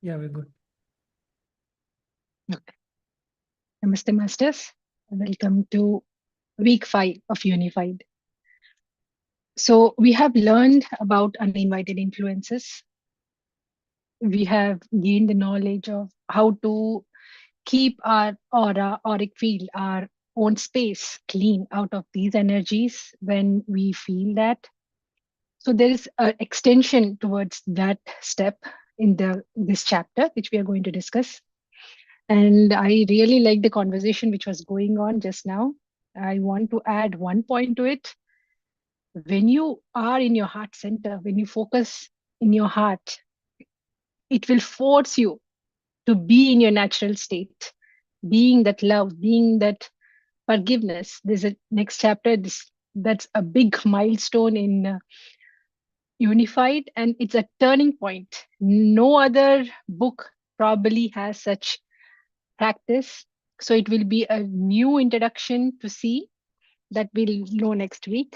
Yeah, we're good. Okay. Namaste, Masters. Welcome to week 5 of Unified. So, we have learned about uninvited influences. We have gained the knowledge of how to keep our aura, auric field, our own space clean out of these energies when we feel that. So, there is an extension towards that step in this chapter, which we are going to discuss. And I really like the conversation which was going on just now. I want to add one point to it. When you are in your heart center, when you focus in your heart, it will force you to be in your natural state, being that love, being that forgiveness. There's a next chapter. That's a big milestone in Unified, and it's a turning point. No other book probably has such practice. So it will be a new introduction to see that we'll know next week.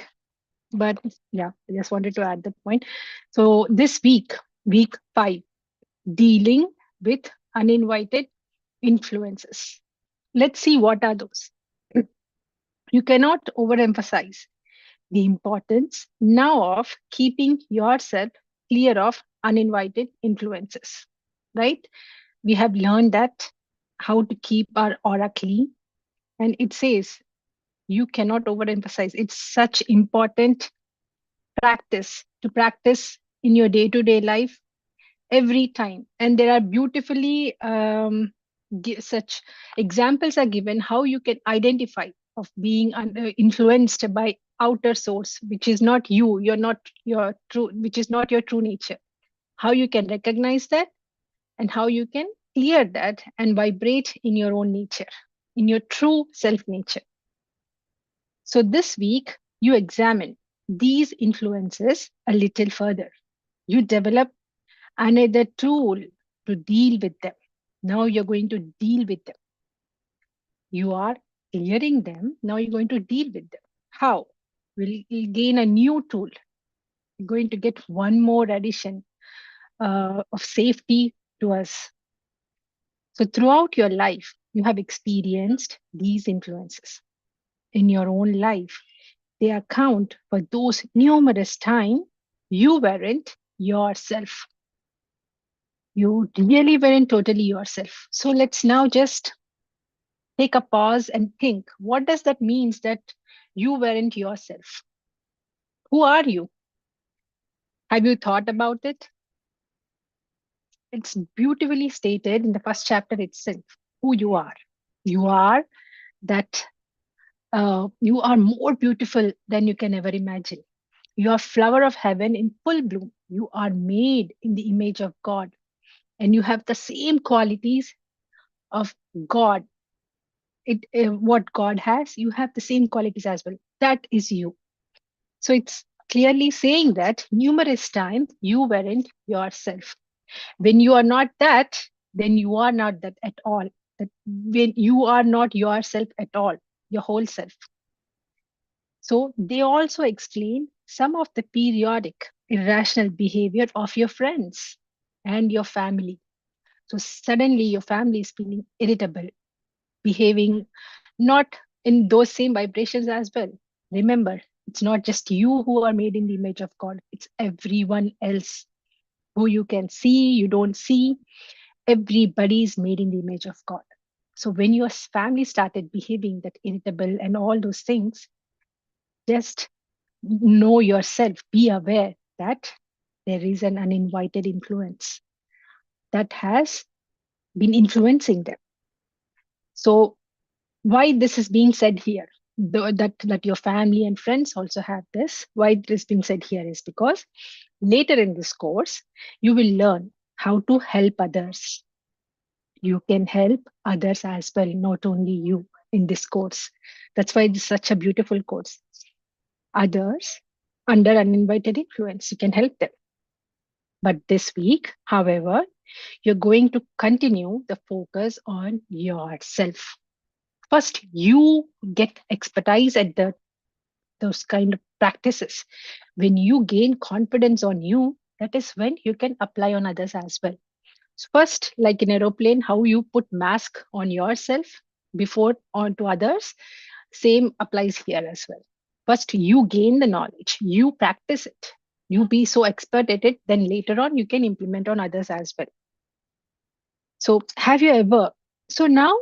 But yeah, I just wanted to add that point. So this week, week 5, dealing with uninvited influences. Let's see what are those. You cannot overemphasize the importance now of keeping yourself clear of uninvited influences, right? We have learned that how to keep our aura clean. And it says you cannot overemphasize. It's such important practice to practice in your day-to-day life every time. And there are beautifully such examples are given how you can identify of being influenced by outer source, which is not you. You're not your true, which is not your true nature. How you can recognize that and how you can clear that and vibrate in your own nature, in your true self nature. So this week, you examine these influences a little further. You develop another tool to deal with them. Now you're going to deal with them. You are clearing them. Now you're going to deal with them. How? We'll gain a new tool. You're going to get one more addition of safety to us. So throughout your life, you have experienced these influences in your own life. They account for those numerous times you weren't yourself. You really weren't totally yourself. So let's now just take a pause and think, what does that mean that you weren't yourself? Who are you? Have you thought about it? It's beautifully stated in the first chapter itself who you are. You are that you are more beautiful than you can ever imagine. You are flower of heaven in full bloom. You are made in the image of God, and you have the same qualities of God. What God has, you have the same qualities as well. That is you. So it's clearly saying that numerous times you weren't yourself. When you are not that, then you are not that at all. That when you are not yourself at all, your whole self. So they also explain some of the periodic irrational behavior of your friends and your family. So suddenly your family is feeling irritable, behaving not in those same vibrations as well. Remember, it's not just you who are made in the image of God, it's everyone else who you can see, you don't see. Everybody is made in the image of God. So when your family started behaving that irritable and all those things, just know yourself, be aware that there is an uninvited influence that has been influencing them. So why this is being said here, that your family and friends also have this, why this being said here is because later in this course you will learn how to help others. You can help others as well, not only you, in this course. That's why it's such a beautiful course. Others under uninvited influence, you can help them. But this week, however, you're going to continue the focus on yourself. First, you get expertise at those kind of practices. When you gain confidence on you, that is when you can apply on others as well. So first, like in aeroplane, how you put mask on yourself before onto others, same applies here as well. First, you gain the knowledge, you practice it, you be so expert at it, then later on you can implement on others as well. So have you ever? So now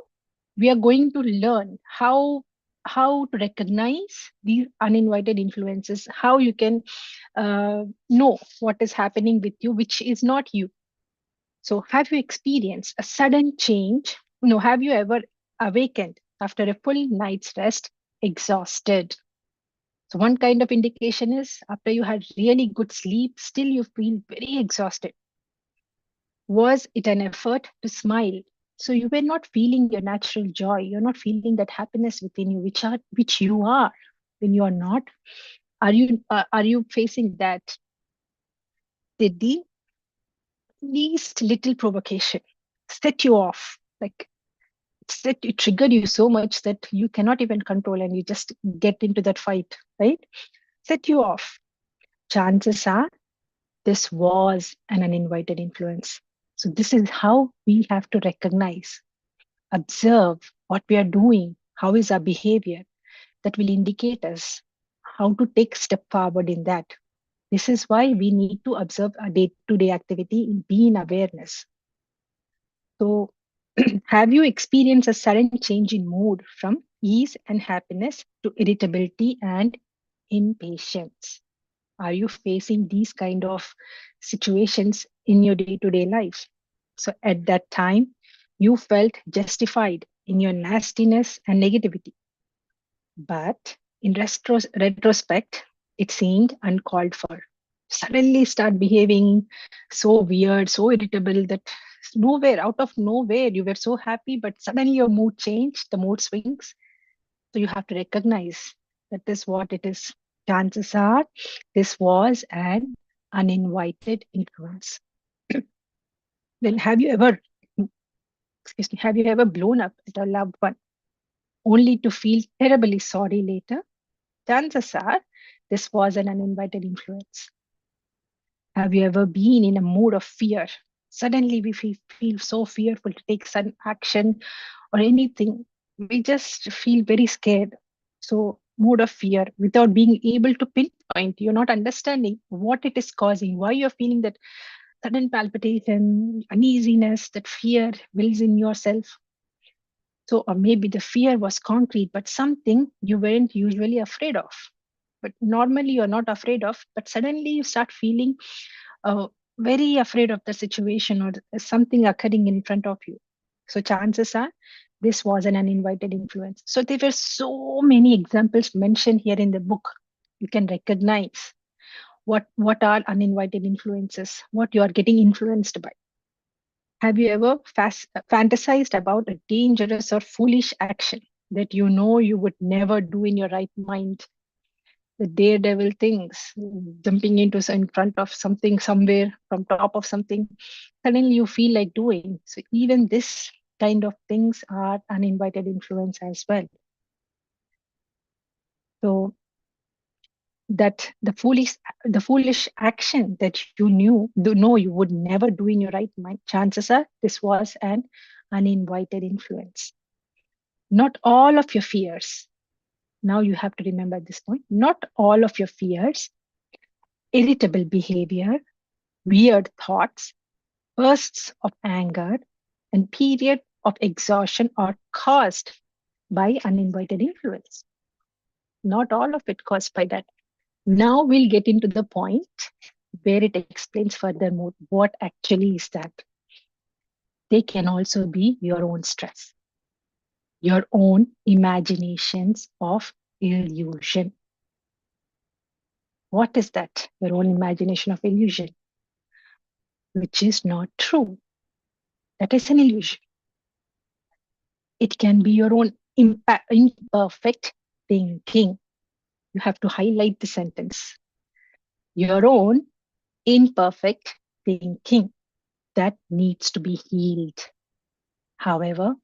we are going to learn how to recognize these uninvited influences, how you can know what is happening with you, which is not you. So have you experienced a sudden change? No, have you ever awakened after a full night's rest, exhausted? So one kind of indication is after you had really good sleep, still you feel very exhausted. Was it an effort to smile? So you were not feeling your natural joy. You're not feeling that happiness within you, which you are. When you are not, are you facing that? Did the least little provocation set you off? Like it triggered you so much that you cannot even control and you just get into that fight, right? Set you off. Chances are this was an uninvited influence. So this is how we have to recognize, observe what we are doing, how is our behavior, that will indicate us how to take step forward in that. This is why we need to observe our day-to-day activity and be in awareness. So have you experienced a sudden change in mood from ease and happiness to irritability and impatience? Are you facing these kind of situations in your day-to-day life? So at that time, you felt justified in your nastiness and negativity. But in retrospect, it seemed uncalled for. Suddenly start behaving so weird, so irritable that nowhere, out of nowhere, you were so happy, but suddenly your mood changed, the mood swings. So you have to recognize that is what it is. Chances are this was an uninvited influence. Then have you ever blown up at a loved one only to feel terribly sorry later? Chances are this was an uninvited influence. Have you ever been in a mood of fear? Suddenly we feel so fearful to take some action or anything. We just feel very scared. So, mood of fear without being able to pinpoint, you're not understanding what it is causing, why you're feeling that sudden palpitation, uneasiness, that fear builds in yourself. So, or maybe the fear was concrete, but something you weren't usually afraid of. But normally you're not afraid of, but suddenly you start feeling very afraid of the situation or something occurring in front of you. So chances are this was an uninvited influence. So there were so many examples mentioned here in the book. You can recognize what are uninvited influences, what you are getting influenced by. Have you ever fantasized about a dangerous or foolish action that you know you would never do in your right mind? The daredevil things, jumping into in front of something somewhere from top of something, suddenly you feel like doing. So even this kind of things are uninvited influence as well. So that the foolish action that you know you would never do in your right mind, chances are this was an uninvited influence. Not all of your fears, now you have to remember this point, not all of your fears, irritable behavior, weird thoughts, bursts of anger, and period of exhaustion are caused by uninvited influence. Not all of it caused by that. Now we'll get into the point where it explains furthermore what actually is that. They can also be your own stress, your own imaginations of illusion. What is that? Your own imagination of illusion, which is not true. That is an illusion. It can be your own imperfect thinking. You have to highlight the sentence. Your own imperfect thinking that needs to be healed. However,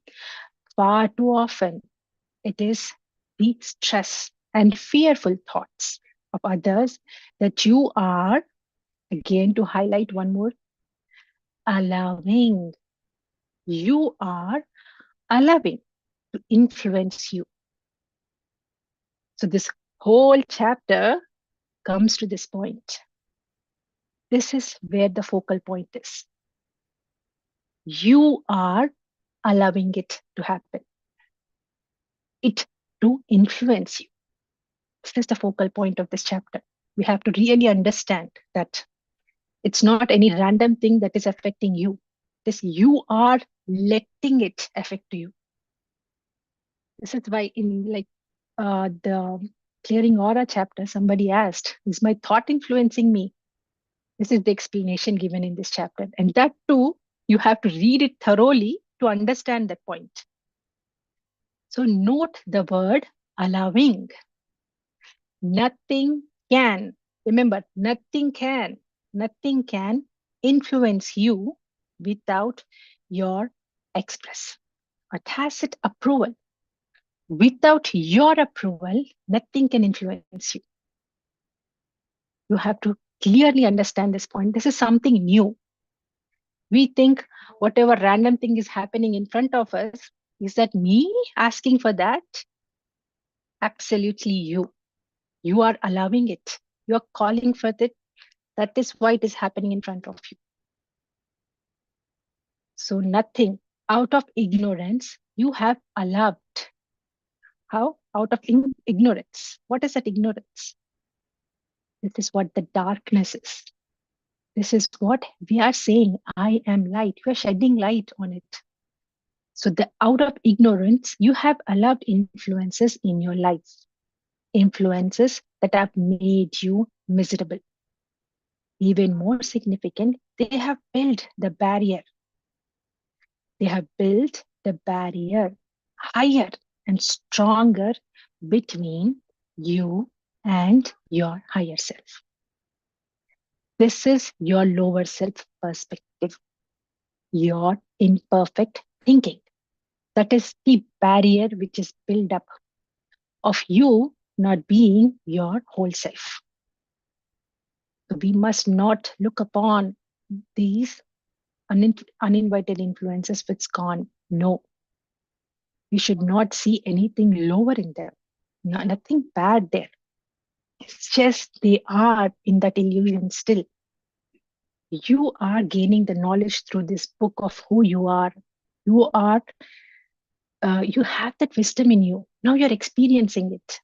far too often it is the stress and fearful thoughts of others that you are, again, to highlight one more, allowing. You are allowing to influence you. So this whole chapter comes to this point. This is where the focal point is. You are allowing it to happen, it to influence you. This is the focal point of this chapter. We have to really understand that it's not any random thing that is affecting you. This you are letting it affect you. This is why in the clearing aura chapter, somebody asked, is my thought influencing me? This is the explanation given in this chapter. And that too, you have to read it thoroughly to understand that point. So note the word allowing. Nothing can, remember, nothing can influence you without your express or tacit approval. Without your approval, nothing can influence you. You have to clearly understand this point. This is something new. We think whatever random thing is happening in front of us, is that me asking for that? Absolutely you. You are allowing it. You are calling for it. That is why it is happening in front of you. So nothing out of ignorance, you have allowed. How? Out of ignorance. What is that ignorance? This is what the darkness is. This is what we are saying. I am light. You are shedding light on it. So the out of ignorance, you have allowed influences in your life. Influences that have made you miserable. Even more significant, they have built the barrier. They have built the barrier higher and stronger between you and your higher self. This is your lower self perspective, your imperfect thinking. That is the barrier which is built up of you not being your whole self. So we must not look upon these uninvited influences with scorn. No, we should not see anything lower in them. Nothing bad there. It's just they are in that illusion still. You are gaining the knowledge through this book of who you are. You are, you have that wisdom in you. Now you're experiencing it.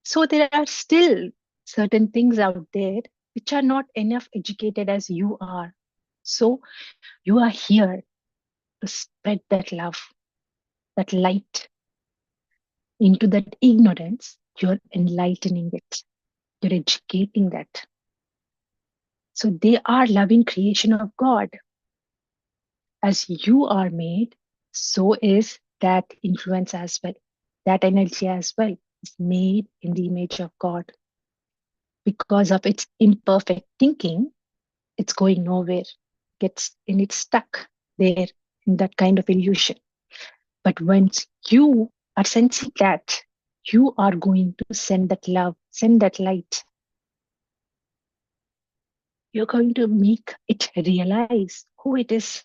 So there are still certain things out there which are not enough educated as you are. So you are here to spread that love, that light into that ignorance. You're enlightening it. You're educating that. So they are loving creation of God. As you are made, so is that influence as well. That energy as well is made in the image of God. Because of its imperfect thinking, it's going nowhere. It's stuck there in that kind of illusion. But once you are sensing that, you are going to send that love, send that light. You're going to make it realize who it is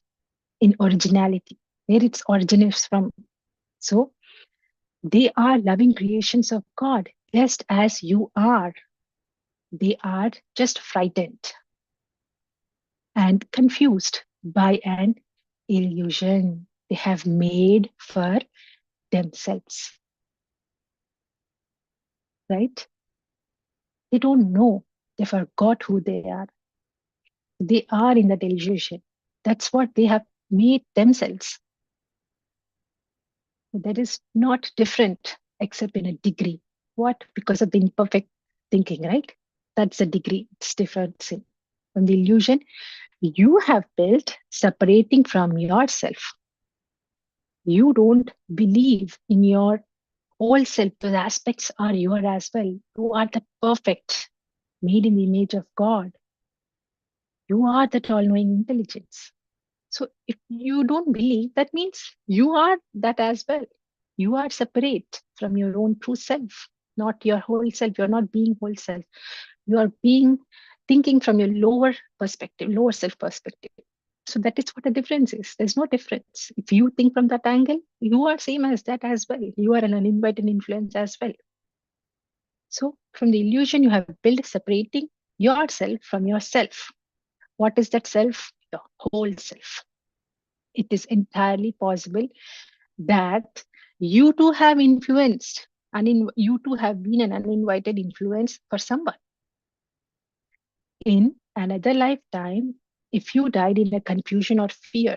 in originality, where its origin is from. So they are loving creations of God, just as you are. They are just frightened and confused by an illusion they have made for themselves. Right? They don't know. They forgot who they are. They are in that illusion. That's what they have made themselves. That is not different except in a degree. What? Because of the imperfect thinking, right? That's the degree. It's different from the illusion you have built separating from yourself. You don't believe in your whole self. Those aspects are yours as well. You are the perfect, made in the image of God. You are that all-knowing intelligence. So if you don't believe, that means you are that as well. You are separate from your own true self, not your whole self. You're not being whole self. You are being thinking from your lower perspective, lower self perspective. So that is what the difference is. There's no difference. If you think from that angle, you are same as that as well. You are an uninvited influence as well. So from the illusion you have built separating yourself from yourself. What is that self? The whole self. It is entirely possible that you too have influenced, you too have been an uninvited influence for someone. In another lifetime, if you died in a confusion or fear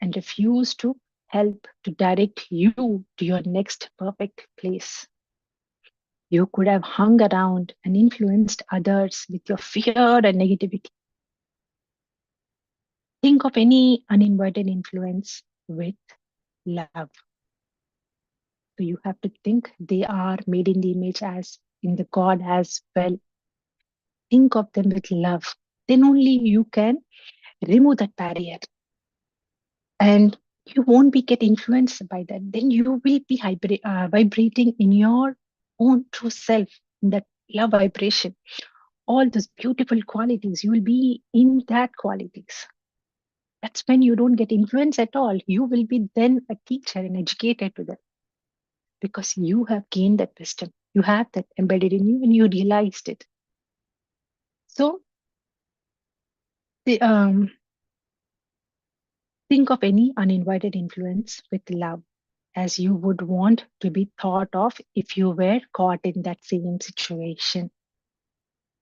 and refused to help to direct you to your next perfect place, you could have hung around and influenced others with your fear and negativity. Think of any uninvited influence with love. So you have to think they are made in the image as in the God as well. Think of them with love. Then only you can remove that barrier. And you won't be get influenced by that. Then you will be vibrating in your own true self, in that love vibration. All those beautiful qualities, you will be in that qualities. That's when you don't get influence at all. You will be then a teacher and educator to them because you have gained that wisdom. You have that embedded in you and you realized it. So the, think of any uninvited influence with love as you would want to be thought of if you were caught in that same situation.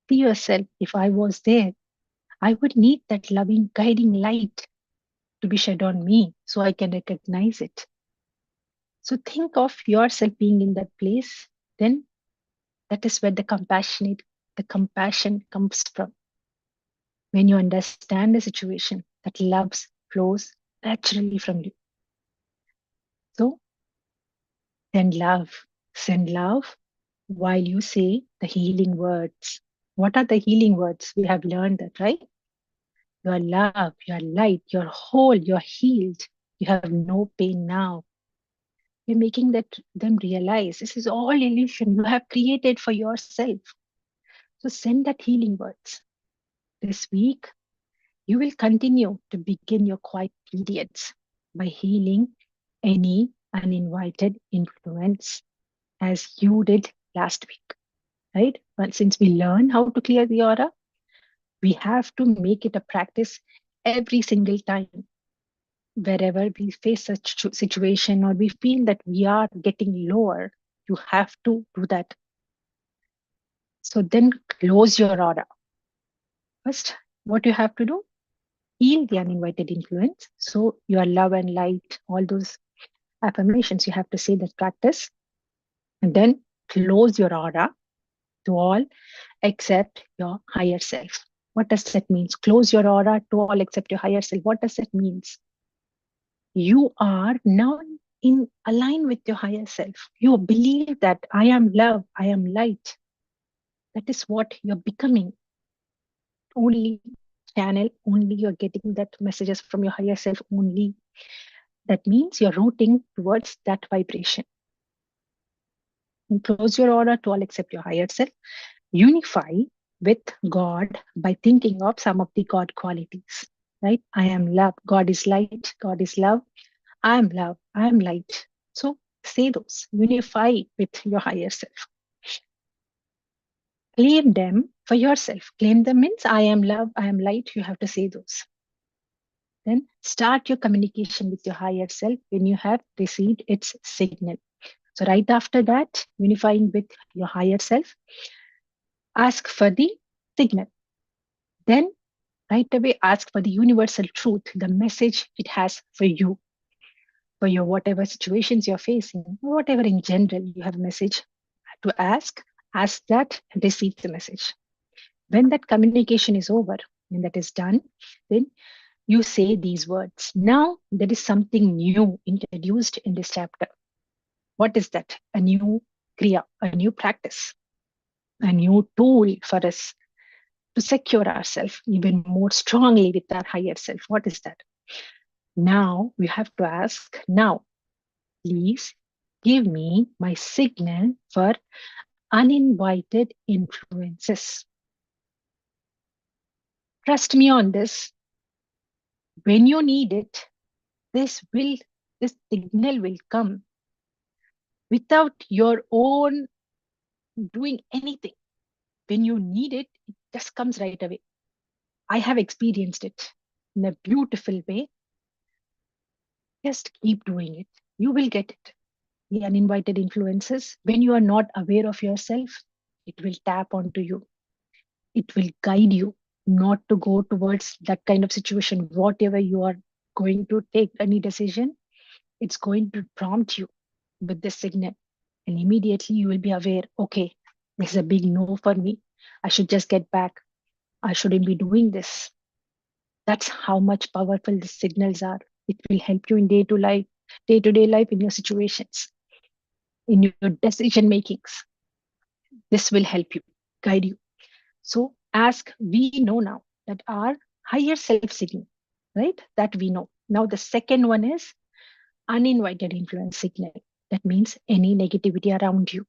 See yourself, if I was there, I would need that loving, guiding light to be shed on me so I can recognize it. So think of yourself being in that place, then that is where the compassion comes from. When you understand the situation, that love flows naturally from you. So then send love while you say the healing words. What are the healing words? We have learned that, right? Your love, your light, you're whole, you're healed. You have no pain now. You're making them realize this is all illusion you have created for yourself. So send that healing words. This week, you will continue to begin your quiet periods by healing any uninvited influence as you did last week, right? But since we learn how to clear the aura, we have to make it a practice every single time. Wherever we face such situation or we feel that we are getting lower, you have to do that. So then close your aura. First, what you have to do, heal the uninvited influence. So your love and light, all those affirmations, you have to say that practice. And then close your aura to all except your higher self. What does that mean? Close your aura to all except your higher self. What does that mean? You are now in align with your higher self. You believe that I am love, I am light. That is what you're becoming. Only channel, only you're getting that messages from your higher self only. That means you're rooting towards that vibration. And close your aura to all except your higher self. Unify with God by thinking of some of the God qualities, right? I am love. God is light. God is love. I am love. I am light. So say those. Unify with your higher self. Claim them for yourself. Claim them means I am love. I am light. You have to say those. Then start your communication with your higher self when you have received its signal. So right after that, unifying with your higher self, ask for the signal. Then right away ask for the universal truth, the message it has for you, for your whatever situations you're facing, whatever in general you have a message to ask that and receive the message. When that communication is over, when that is done, then you say these words. Now there is something new introduced in this chapter. What is that? A new kriya, a new practice, a new tool for us to secure ourselves even more strongly with our higher self. What is that? Now we have to ask, now, please give me my signal for uninvited influences. Trust me on this. When you need it, this signal will come without your own doing anything. When you need it, it just comes right away. I have experienced it in a beautiful way. Just keep doing it. You will get it. The uninvited influences, when you are not aware of yourself, it will tap onto you. It will guide you not to go towards that kind of situation. Whatever you are going to take any decision, it's going to prompt you with this signal. And immediately you will be aware, okay, this is a big no for me. I should just get back. I shouldn't be doing this. That's how much powerful the signals are. It will help you in day-to-day life in your situations, in your decision makings. This will help you, guide you. So as we know now that our higher self signal, right? That we know. Now the second one is uninvited influence signal. That means any negativity around you.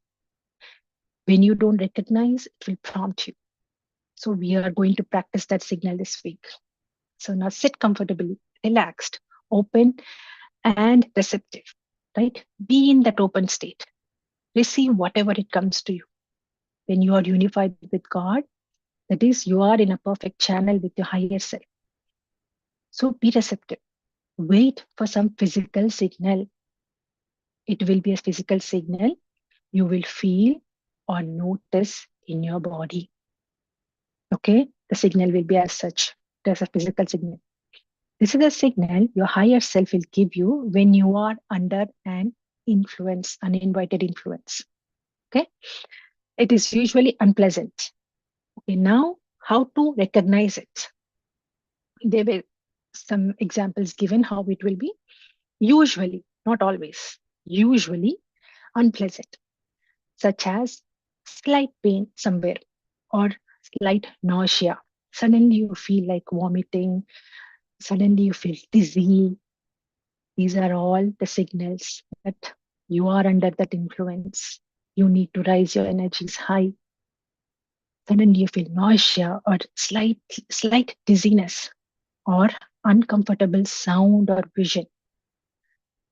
When you don't recognize, it will prompt you. So we are going to practice that signal this week. So now sit comfortably, relaxed, open, and receptive, right? Be in that open state. Receive whatever it comes to you. When you are unified with God, that is, you are in a perfect channel with your higher self. So be receptive. Wait for some physical signal. It will be a physical signal you will feel or notice in your body. Okay? The signal will be as such. There's a physical signal. This is a signal your higher self will give you when you are under an influence, uninvited influence. Okay? It is usually unpleasant. Okay, now how to recognize it? There were some examples given how it will be. Usually, not always, usually unpleasant, such as slight pain somewhere or slight nausea. Suddenly you feel like vomiting, suddenly you feel dizzy. These are all the signals that you are under that influence. You need to raise your energies high. Suddenly you feel nausea or slight dizziness or uncomfortable sound or vision.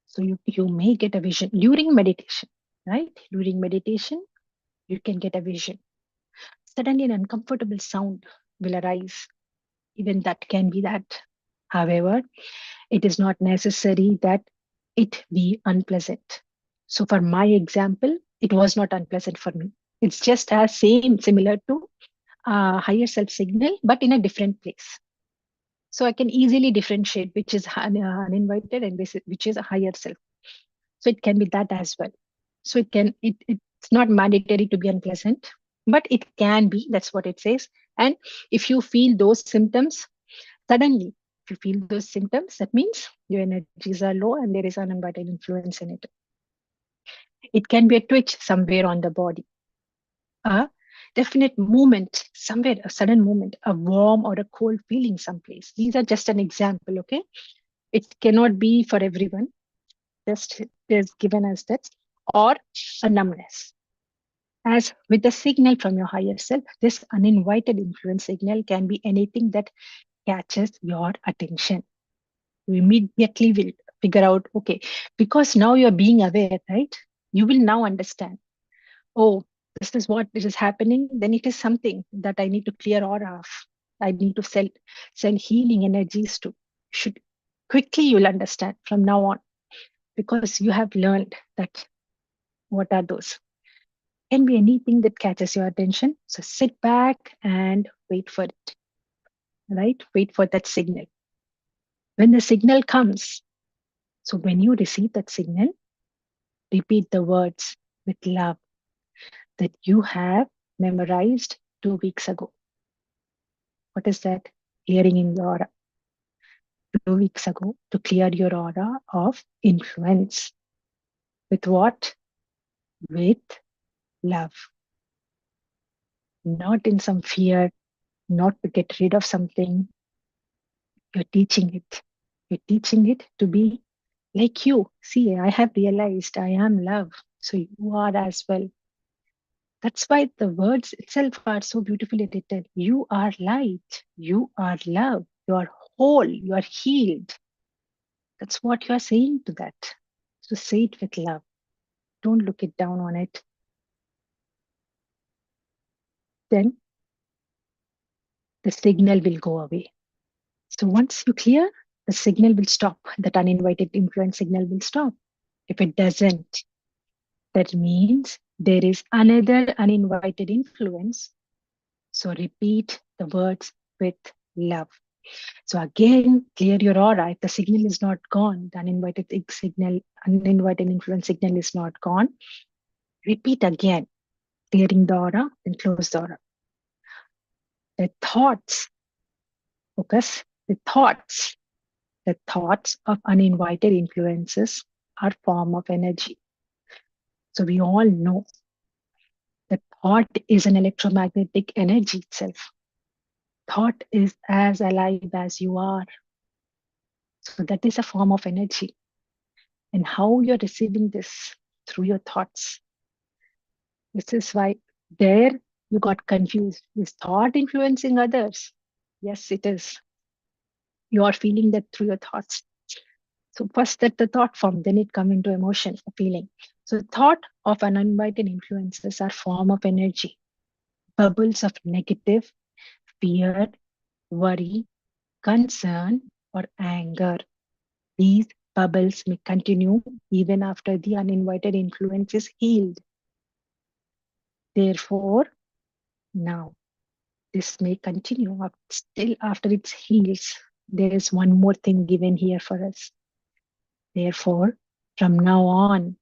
So you may get a vision during meditation, right? During meditation, you can get a vision. Suddenly an uncomfortable sound will arise. Even that can be that. However, it is not necessary that it be unpleasant. So for my example, it was not unpleasant for me. It's just as similar to higher self signal, but in a different place. So I can easily differentiate which is uninvited and which is a higher self. So it can be that as well. So it's not mandatory to be unpleasant, but it can be. That's what it says. And if you feel those symptoms suddenly, if you feel those symptoms, that means your energies are low and there is uninvited influence in it. It can be a twitch somewhere on the body, a definite movement somewhere, a sudden movement, a warm or a cold feeling someplace. These are just an example, okay? It cannot be for everyone. Just is given as that, or a numbness. As with the signal from your higher self, this uninvited influence signal can be anything that catches your attention. You immediately will figure out, okay, because now you're being aware, right? You will now understand, oh, this is what this is happening, then it is something that I need to clear aura of. I need to send healing energies to. Should quickly you'll understand from now on because you have learned that what are those. Can be anything that catches your attention. So sit back and wait for it, right? Wait for that signal. When the signal comes, so when you receive that signal, repeat the words with love that you have memorized 2 weeks ago. What is that? Clearing in your aura. 2 weeks ago to clear your aura of influence. With what? With love. Not in some fear, not to get rid of something. You're teaching it. You're teaching it to be like you. See, I have realized I am love. So you are as well. That's why the words itself are so beautifully written. You are light. You are love. You are whole, you are healed. That's what you are saying to that. So say it with love. Don't look it down on it. Then the signal will go away. So once you clear, the signal will stop. That uninvited influence signal will stop. If it doesn't, that means there is another uninvited influence. So repeat the words with love. So again, clear your aura. If the signal is not gone, the uninvited influence signal is not gone, repeat again, clearing the aura and close the aura. The thoughts, focus, the thoughts of uninvited influences are form of energy. So we all know that thought is an electromagnetic energy itself. Thought is as alive as you are. So that is a form of energy. And how you're receiving this through your thoughts. This is why there you got confused. Is thought influencing others? Yes, it is. You are feeling that through your thoughts. So first that the thought form, then it come into emotion, a feeling. So thought of uninvited influences are form of energy, bubbles of negative, fear, worry, concern, or anger. These bubbles may continue even after the uninvited influence is healed. Therefore, now this may continue still after it heals. There is one more thing given here for us. Therefore, from now on,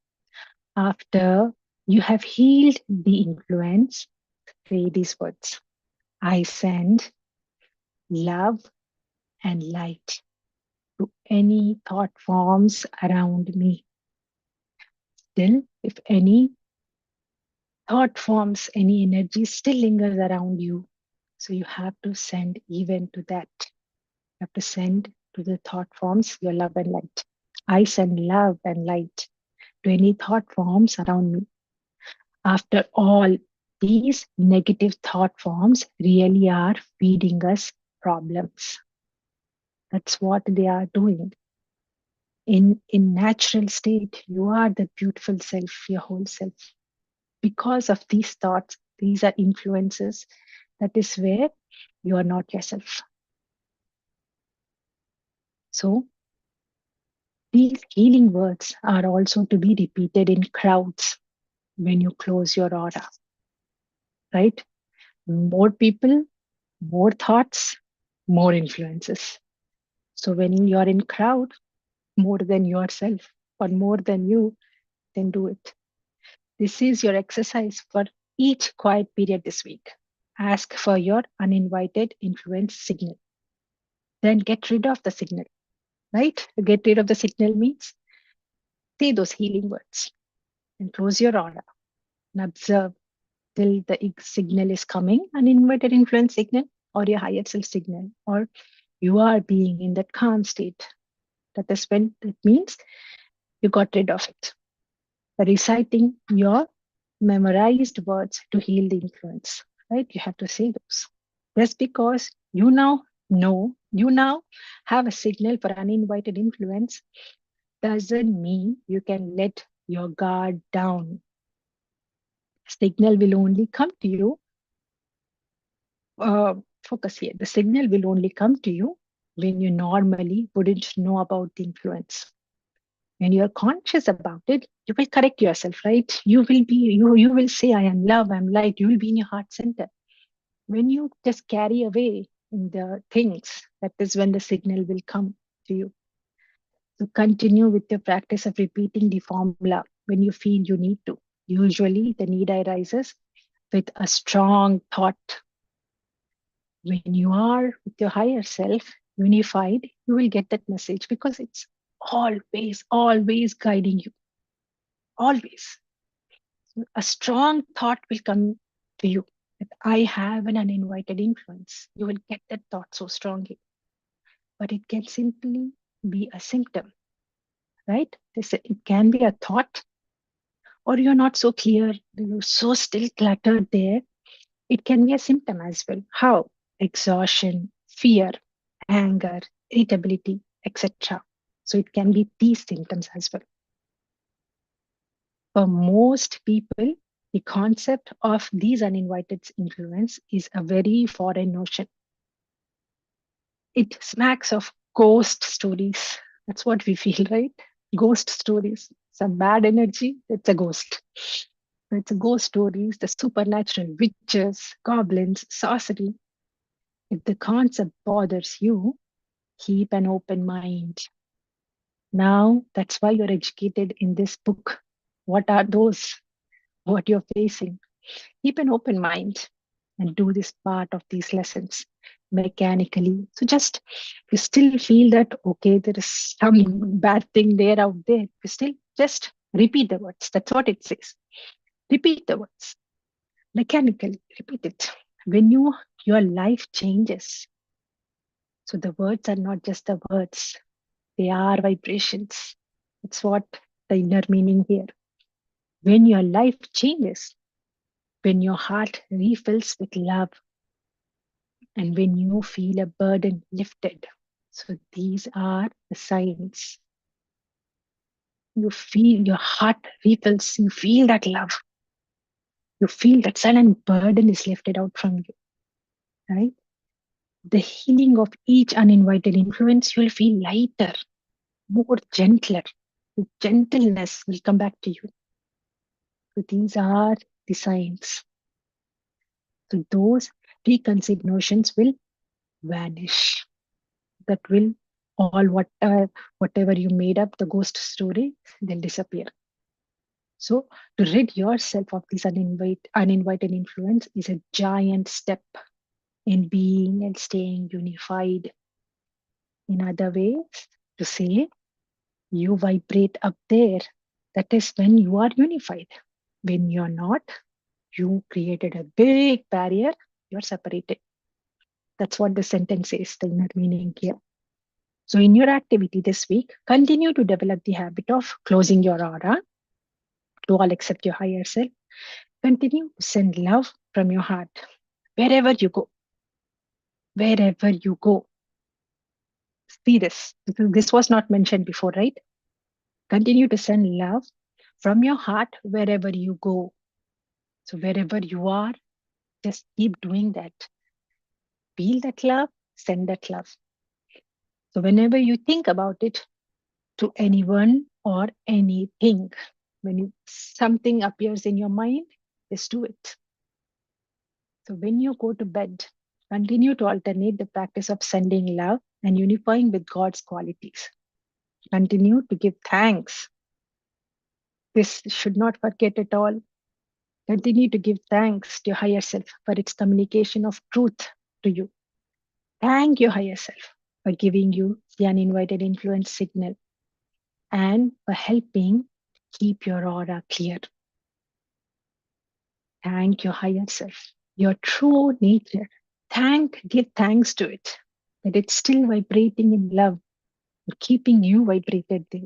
after you have healed the influence, say these words: I send love and light to any thought forms around me. Still, if any thought forms, any energy still lingers around you, so you have to send even to that. You have to send to the thought forms your love and light. I send love and light to any thought forms around me. After all, these negative thought forms really are feeding us problems. That's what they are doing. In natural state, you are the beautiful self, your whole self. Because of these thoughts, these are influences. That is where you are not yourself. So these healing words are also to be repeated in crowds when you close your aura, right? More people, more thoughts, more influences. So when you're in crowd, more than yourself or more than you, then do it. This is your exercise for each quiet period this week. Ask for your uninvited influence signal. Then get rid of the signal, right? Get rid of the signal means say those healing words and close your aura and observe till the signal is coming, uninvited influence signal or your higher self signal, or you are being in that calm state. That is when it means you got rid of it. Reciting your memorized words to heal the influence, right? You have to say those. Just because you now know, you now have a signal for uninvited influence, doesn't mean you can let your guard down. Signal will only come to you. Uh, Focus here. The signal will only come to you when you normally wouldn't know about the influence. When you're conscious about it, you will correct yourself, right? You will say, I am love, I'm light. You will be in your heart center. When you just carry away in the things, that is when the signal will come to you. So continue with your practice of repeating the formula when you feel you need to. Usually the need arises with a strong thought. When you are with your higher self unified, you will get that message because it's always guiding you. Always. A strong thought will come to you that I have an uninvited influence. You will get that thought so strongly. But it can simply be a symptom, right? It can be a thought, or you're not so clear, you're so still cluttered there. It can be a symptom as well. How? Exhaustion, fear, anger, irritability, etc. So it can be these symptoms as well. For most people, the concept of these uninvited influence is a very foreign notion. It smacks of ghost stories. That's what we feel, right? Ghost stories. Some bad energy, it's a ghost. It's a ghost stories, the supernatural, witches, goblins, sorcery. If the concept bothers you, keep an open mind. Now, that's why you're educated in this book. What are those? What you're facing? Keep an open mind and do this part of these lessons mechanically. So just you still feel that okay, there is some bad thing there out there. You still just repeat the words. That's what it says. Repeat the words mechanically. Repeat it. When your life changes. So the words are not just the words; they are vibrations. It's what the inner meaning here. When your life changes, when your heart refills with love, and when you feel a burden lifted. So these are the signs. You feel your heart refills, you feel that love, you feel that silent burden is lifted out from you, right? The healing of each uninvited influence, you'll feel lighter, more gentler. The gentleness will come back to you. So these are the signs. So those preconceived notions will vanish. That will all whatever you made up the ghost story, they'll disappear. So to rid yourself of this uninvited influence is a giant step in being and staying unified. In other ways, to say you vibrate up there, that is when you are unified. When you're not, you created a big barrier, you're separated. That's what the sentence says, the inner meaning here. So, in your activity this week, continue to develop the habit of closing your aura to all except your higher self. Continue to send love from your heart wherever you go. Wherever you go. See this. This was not mentioned before, right? Continue to send love from your heart wherever you go. So, wherever you are, just keep doing that. Feel that love, send that love. So, whenever you think about it, to anyone or anything. Something appears in your mind, just do it. So when you go to bed, continue to alternate the practice of sending love and unifying with God's qualities. Continue to give thanks. This should not forget at all. Continue to give thanks to your higher self for its communication of truth to you. Thank your higher self for giving you the uninvited influence signal and for helping keep your aura clear. Thank your higher self, your true nature. Give thanks to it, that it's still vibrating in love, keeping you vibrated there.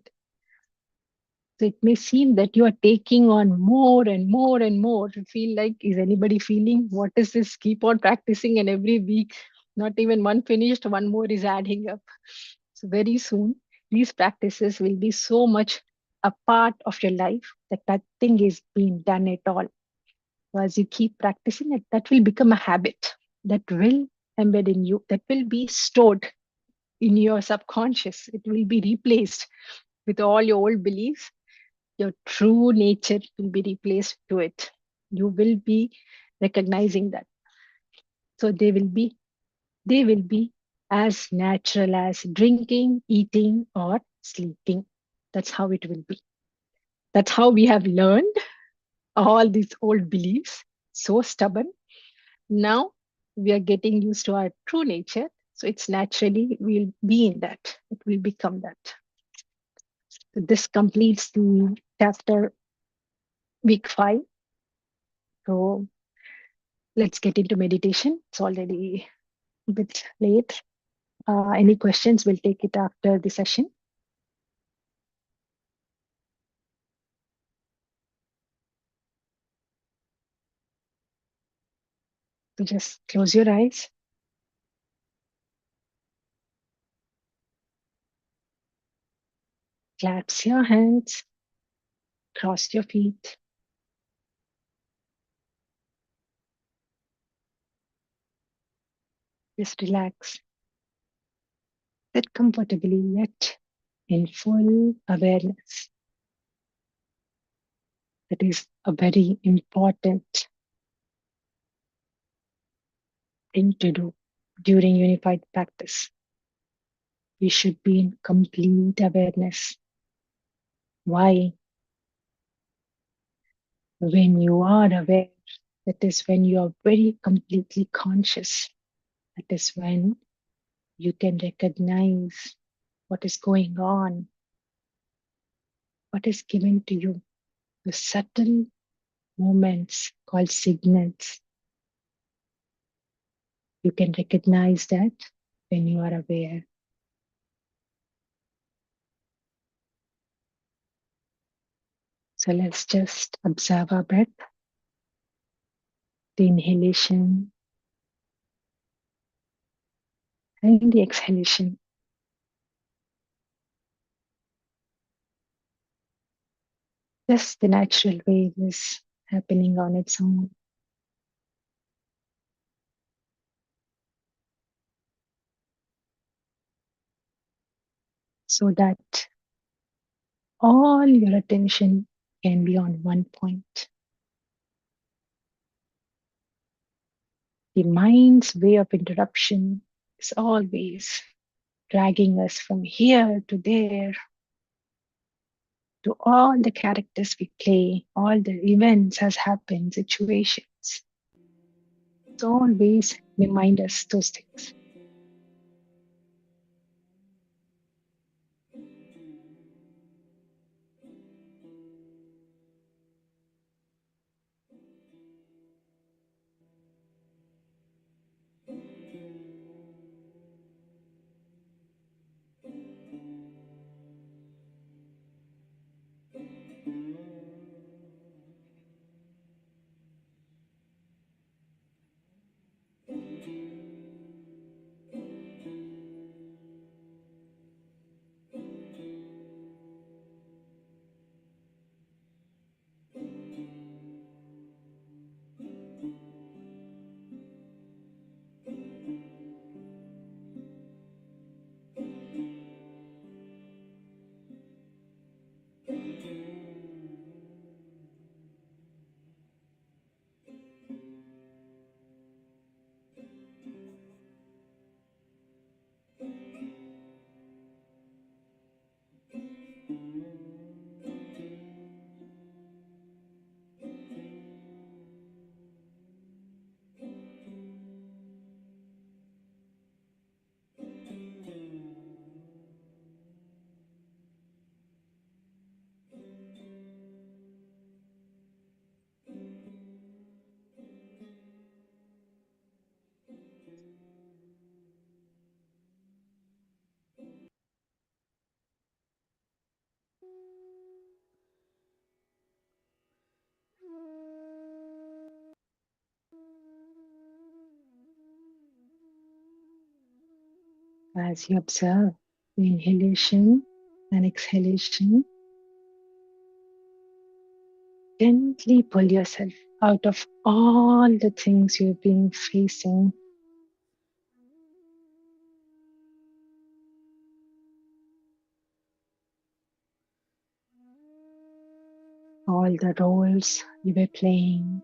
So it may seem that you are taking on more and more and more. You feel like, is anybody feeling what is this? Keep on practicing, and every week, not even one finished, one more is adding up. So very soon, these practices will be so much a part of your life that nothing is being done at all. So as you keep practicing it, that will become a habit that will embed in you, that will be stored in your subconscious. It will be replaced with all your old beliefs. Your true nature will be replaced to it. You will be recognizing that. So they will be as natural as drinking, eating, or sleeping. That's how it will be. That's how we have learned all these old beliefs. So stubborn. Now we are getting used to our true nature. So it's naturally we'll be in that. It will become that. So this completes the chapter week 5. So let's get into meditation. It's already a bit late. Any questions? We'll take it after the session. So just close your eyes. Clasp your hands, cross your feet, just relax. Sit comfortably yet in full awareness. That is a very important thing to do during unified practice. We should be in complete awareness. Why? When you are aware, that is when you are very completely conscious. That is when you can recognize what is going on, what is given to you, the subtle moments called signals. You can recognize that when you are aware. So let's just observe our breath, the inhalation and the exhalation. Just the natural way it is happening on its own. So that all your attention can be on one point. The mind's way of interruption is always dragging us from here to there, to all the characters we play, all the events has happened, situations. It's always remind us those things. As you observe the inhalation and exhalation, gently pull yourself out of all the things you've been facing. All the roles you were playing.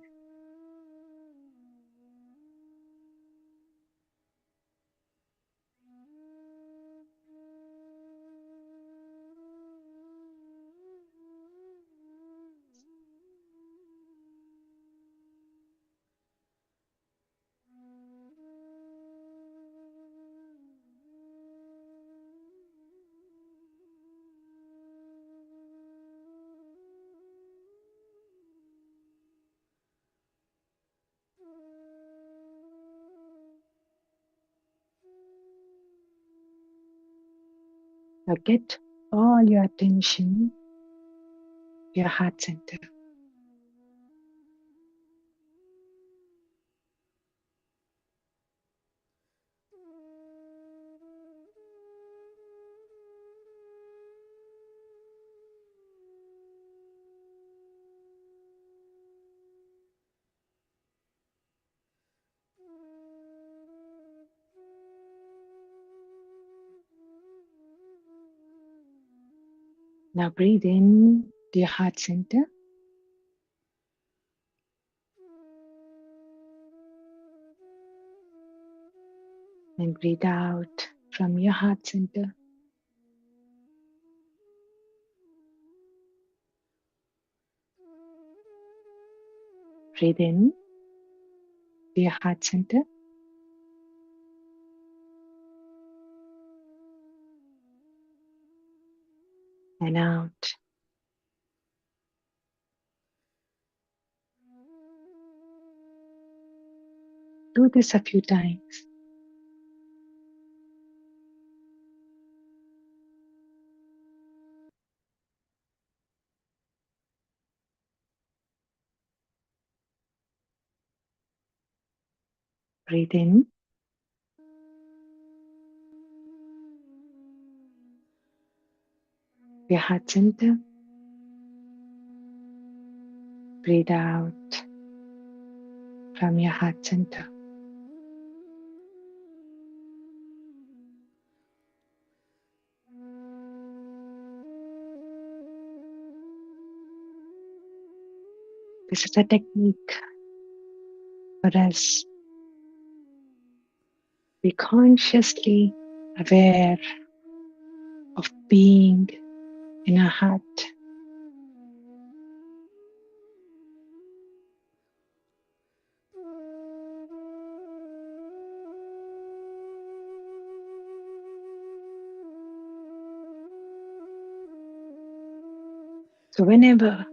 Now get all your attention to your heart center. Now breathe in to your heart center and breathe out from your heart center. Breathe in to your heart center and out. Do this a few times. Breathe in your heart center. Breathe out from your heart center. This is a technique for us. Be consciously aware of being in our heart. So whenever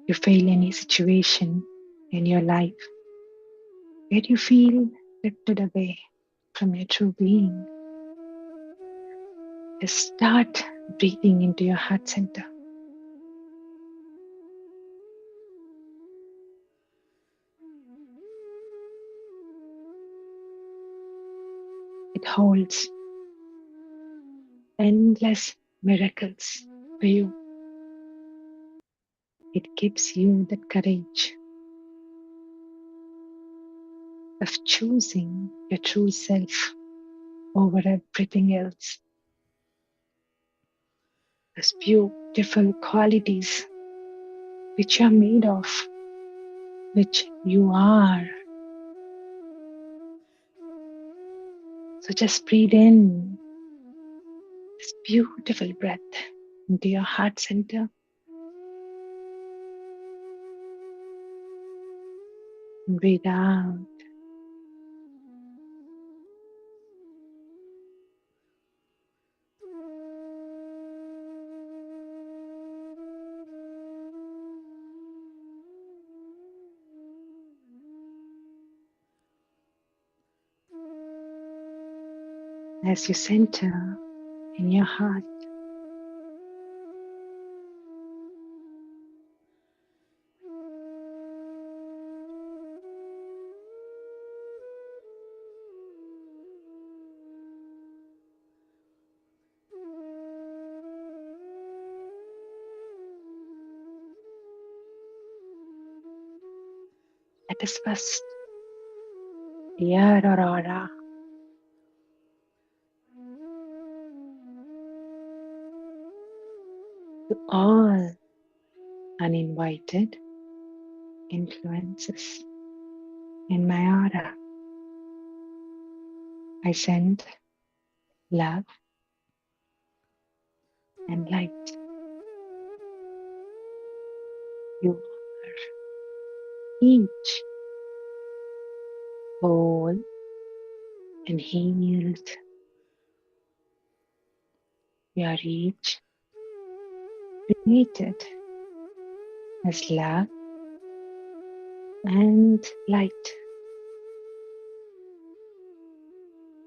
you feel any situation in your life where you feel lifted away from your true being, just start breathing into your heart center. It holds endless miracles for you. It gives you the courage of choosing your true self over everything else. Those beautiful qualities which you are made of, which you are. So just breathe in this beautiful breath into your heart center and breathe out. As you center in your heart, let us first clear our aura to all uninvited influences in my aura. I send love and light. You are each whole and healed. You are each created as love and light.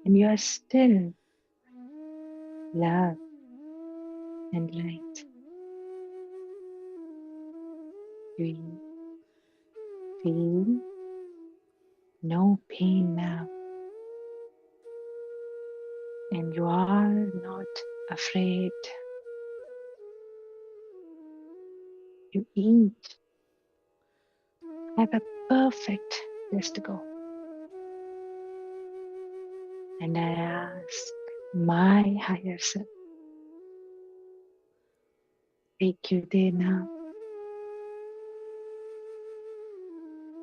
And you are still love and light. You feel no pain now. And you are not afraid. You each have a perfect place to go. And I ask my higher self take you there now.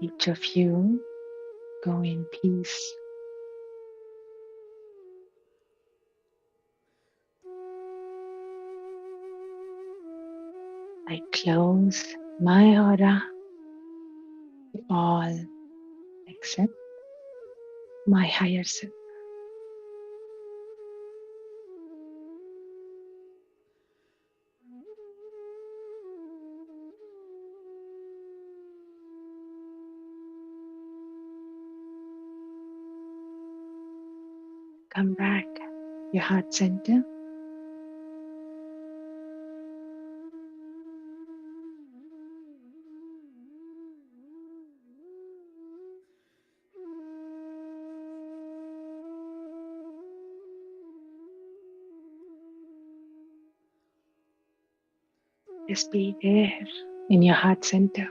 Each of you go in peace. I close my aura to all except my higher self. Come back, your heart center. Just be there in your heart center.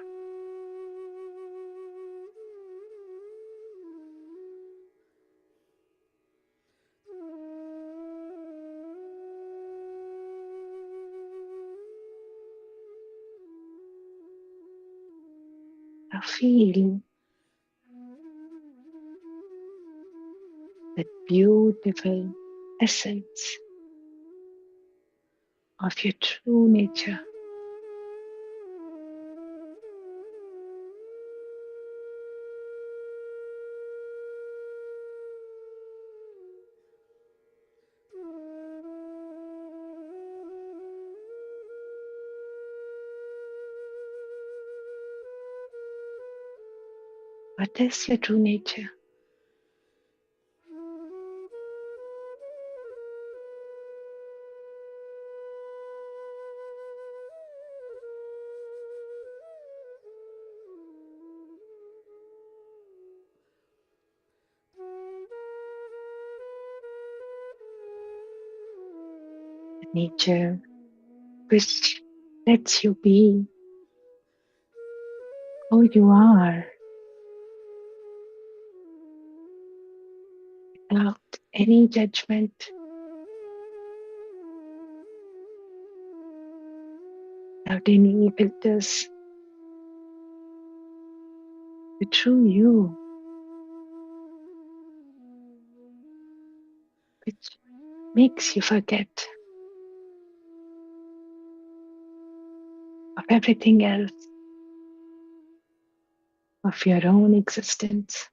Now feel that beautiful essence of your true nature. What is your true nature? The nature which lets you be who you are without any judgment, without any filters. The true you, which makes you forget of everything else, of your own existence.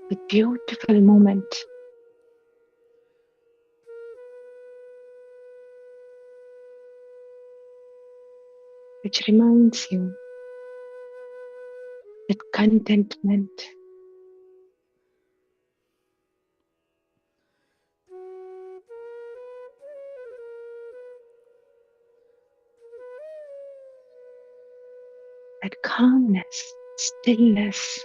The beautiful moment which reminds you that contentment that calmness, stillness,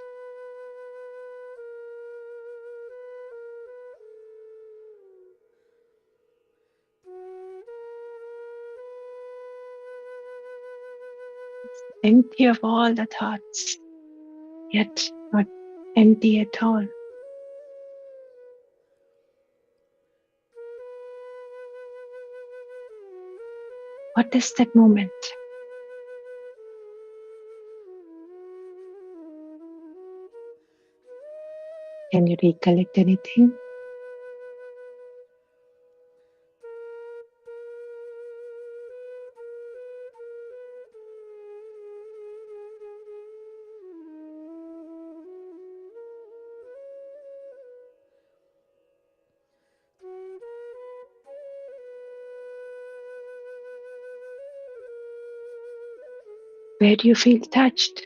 empty of all the thoughts, yet not empty at all. What is that moment? Can you recollect anything? Where do you feel touched,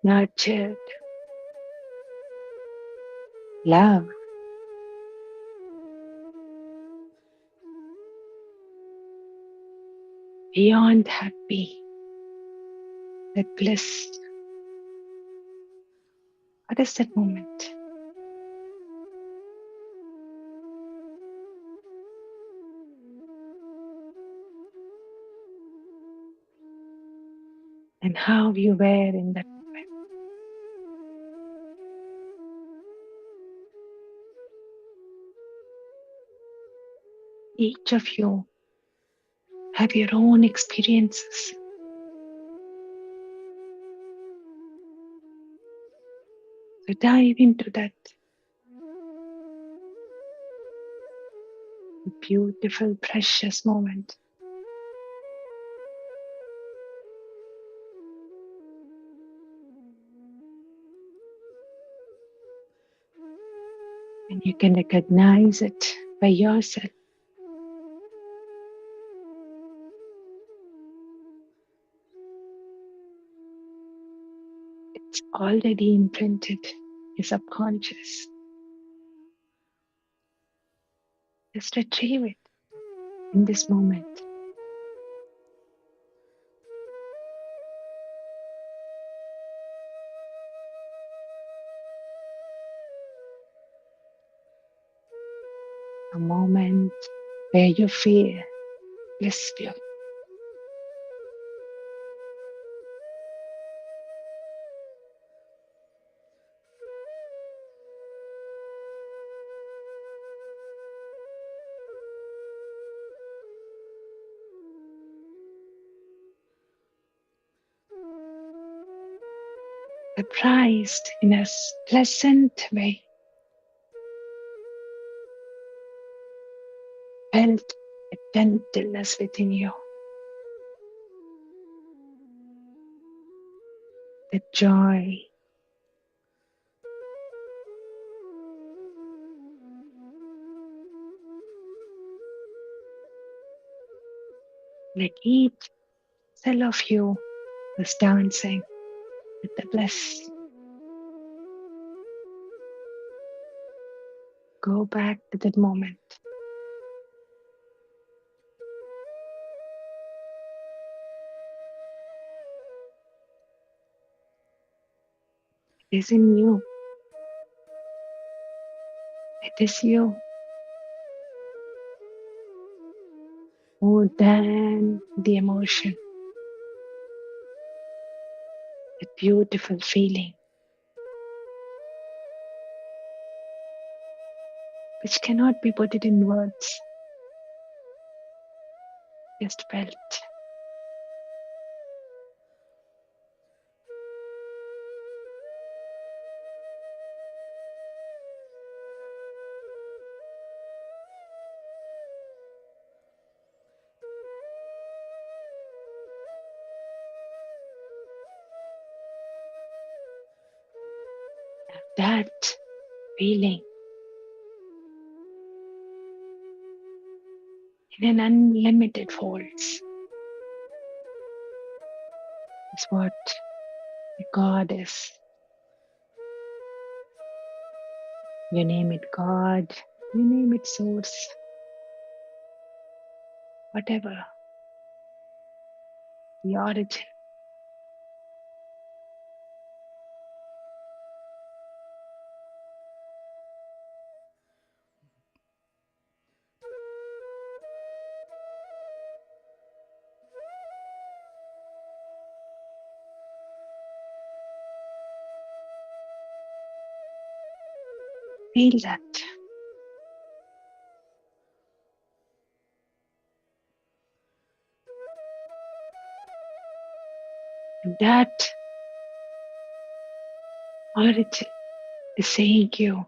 nurtured, loved? Beyond happy, that bliss. What is that moment? And how you were in that moment. Each of you have your own experiences. So dive into that beautiful, precious moment. And you can recognize it by yourself. It's already imprinted in your subconscious. Just retrieve it in this moment. A moment where you feel blissful. Surprised in a pleasant way. Felt a gentleness within you. The joy. Like each cell of you was dancing with the bliss. Go back to that moment. It is in you. It is you. More than the emotion. The beautiful feeling, which cannot be put it in words. Just felt. That feeling in an unlimited folds is what the God is. You name it God, you name it source, whatever, the origin. Feel that. And that origin is saying you,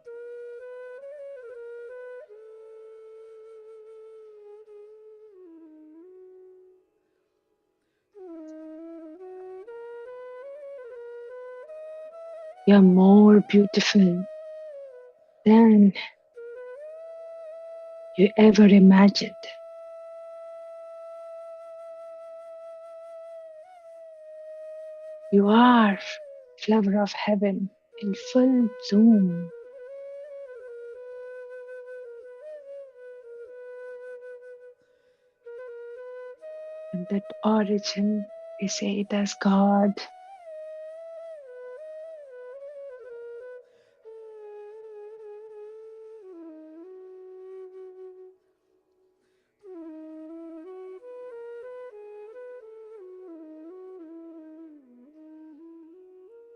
you're more beautiful than you ever imagined. You are flower of heaven in full bloom. And that origin, we say it as God.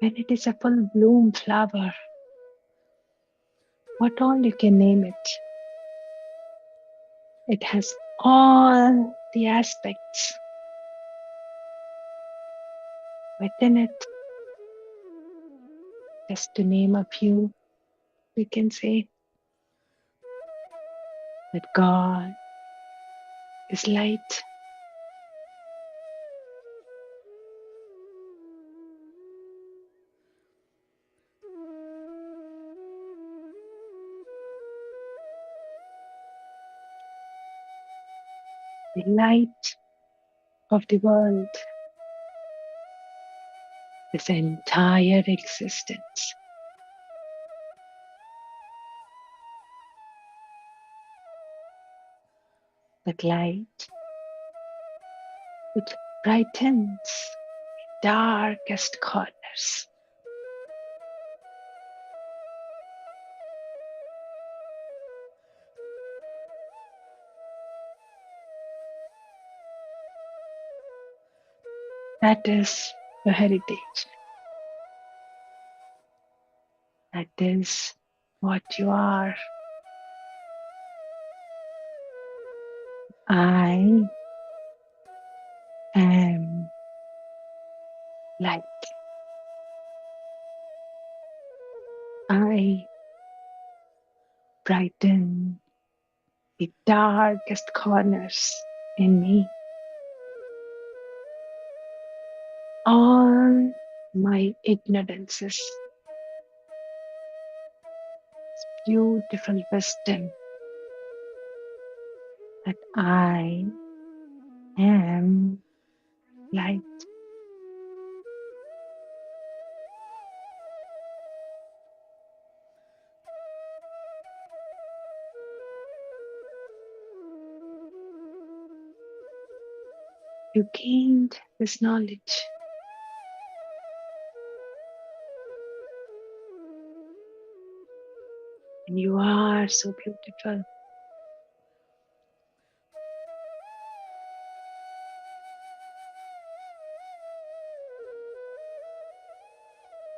When it is a full bloom flower, what all you can name it. It has all the aspects within it. Just to name a few, we can say that God is light. The light of the world, this entire existence. That light which brightens darkest corners. That is your heritage. That is what you are. I am light. I brighten the darkest corners in me. All my ignorances, beautiful wisdom that I am light. You gained this knowledge. And you are so beautiful.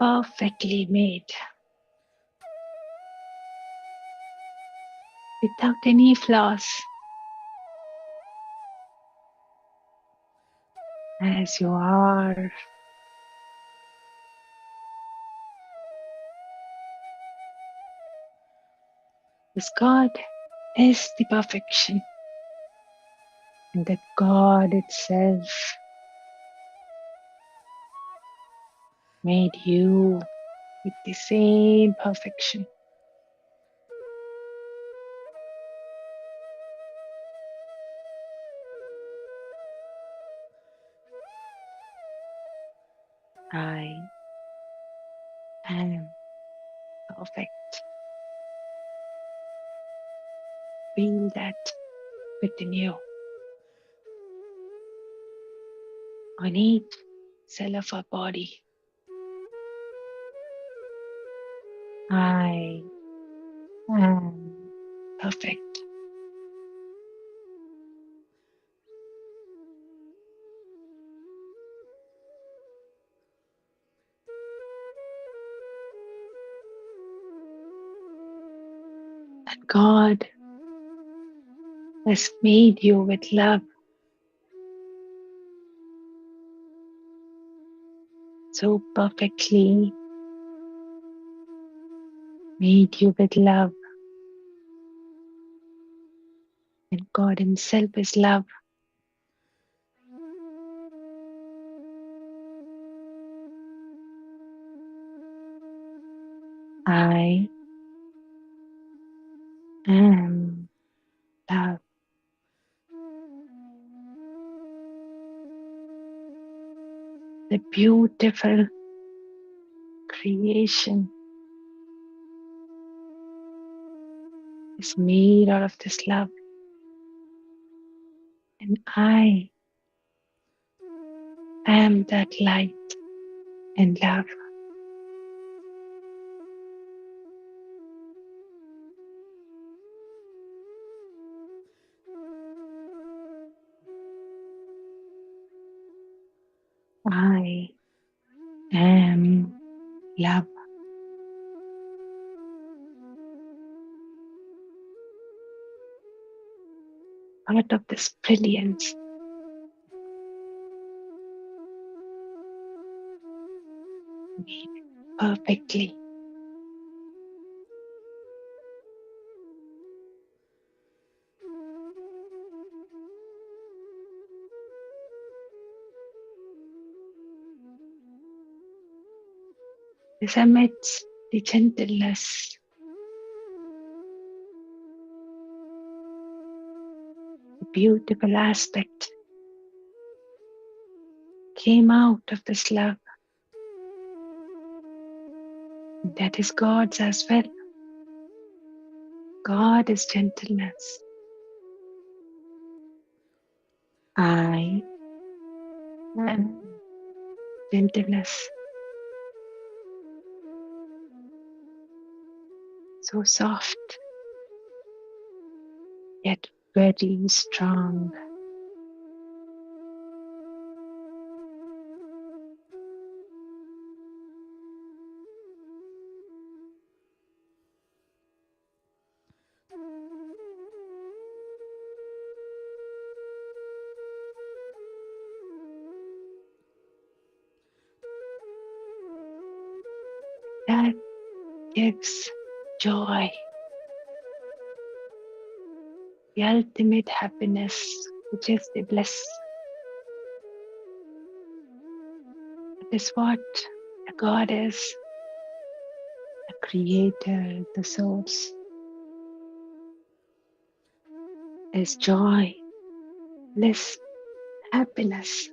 Perfectly made. Without any flaws. As you are. This God is the perfection. And that God itself made you with the same perfection. I am perfect. Feel that within you. On each cell of our body. I am perfect. That God has made you with love. So perfectly made you with love. And God Himself is love. I am love. The beautiful creation is made out of this love. And I am that light and love. I am love. out of this brilliance perfectly. This amidst the gentleness, the beautiful aspect came out of this love. That is God's as well. God is gentleness. I am gentleness. So soft, yet very strong. That gives joy, the ultimate happiness, which is the bliss. That is what a God is, a creator, the source, is joy, bliss, happiness.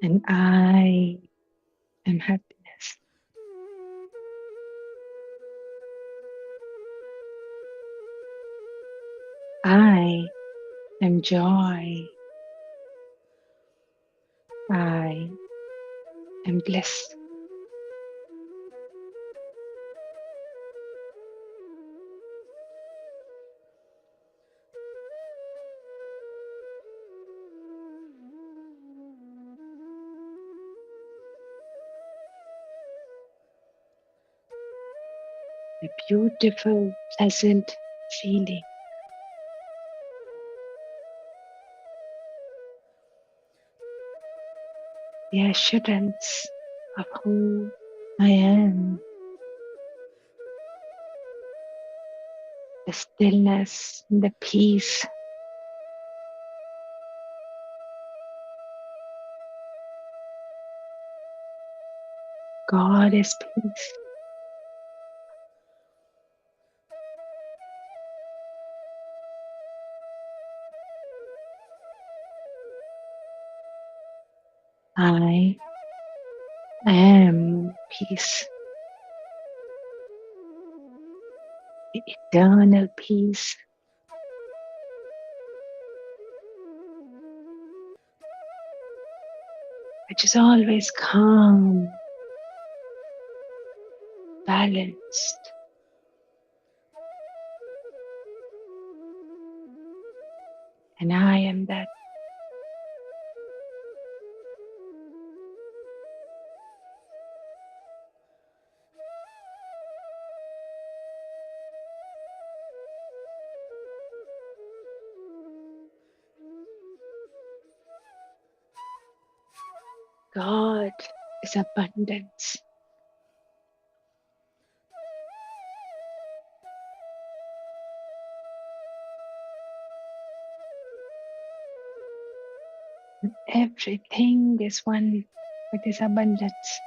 And I am happiness. I am joy. I am bliss. A beautiful, pleasant feeling. The assurance of who I am. The stillness, the peace. God is peace. I am peace. The eternal peace. Which is always calm, balanced. And I am that. God is abundance. Everything is one with His abundance.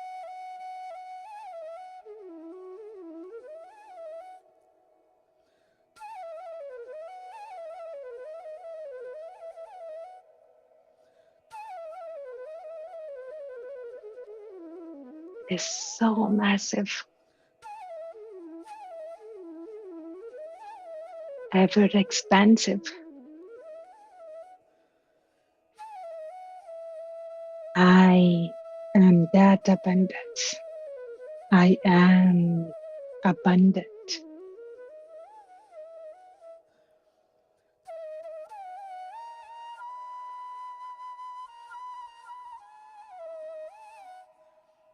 It is so massive, ever expansive. I am that abundance. I am abundant.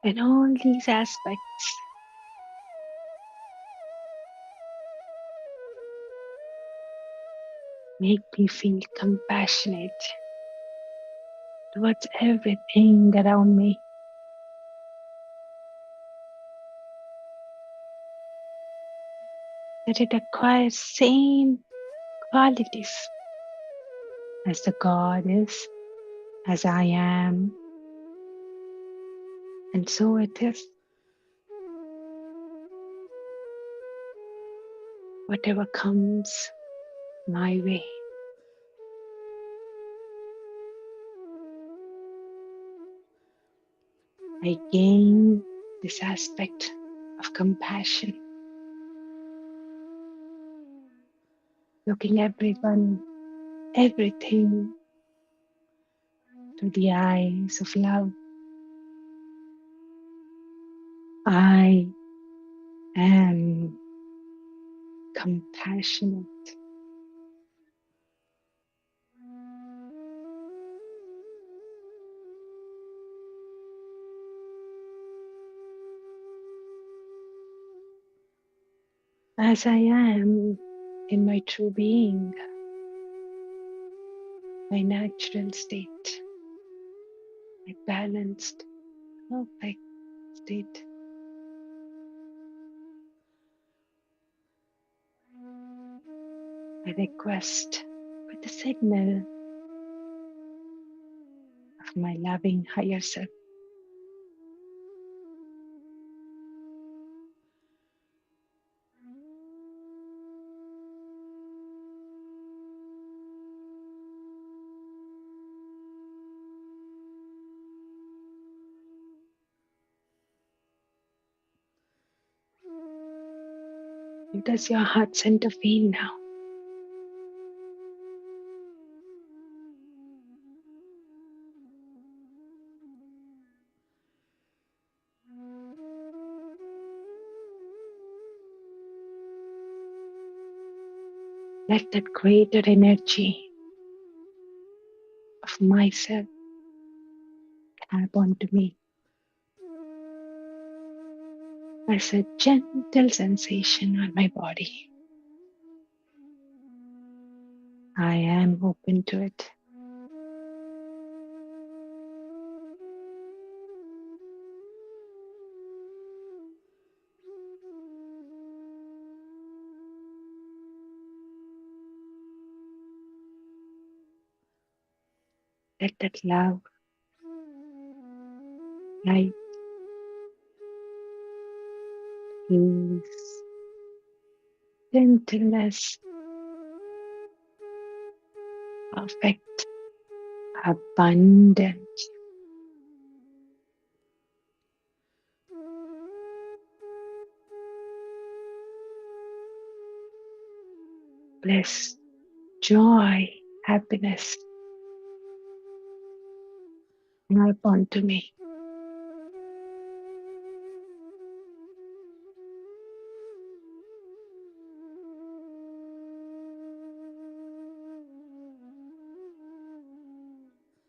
In all these aspects, Make me feel compassionate towards everything around me. That it acquires same qualities as the goddess, as I am, and so it is. Whatever comes my way, I gain this aspect of compassion, looking everyone, everything through the eyes of love. I am compassionate. As I am in my true being, my natural state, my balanced, perfect state. I request for the signal of my loving higher self. How does your heart center feel now? Let that greater energy of myself tap onto me as a gentle sensation on my body. I am open to it. Let that love, light, peace, gentleness, perfect, abundant, bliss, joy, happiness tap onto me.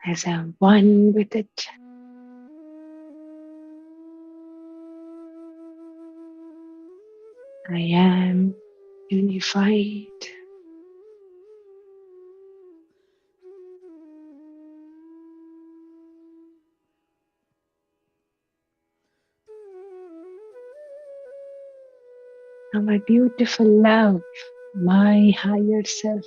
As I'm one with it, I am unified. Now my beautiful love, my higher self,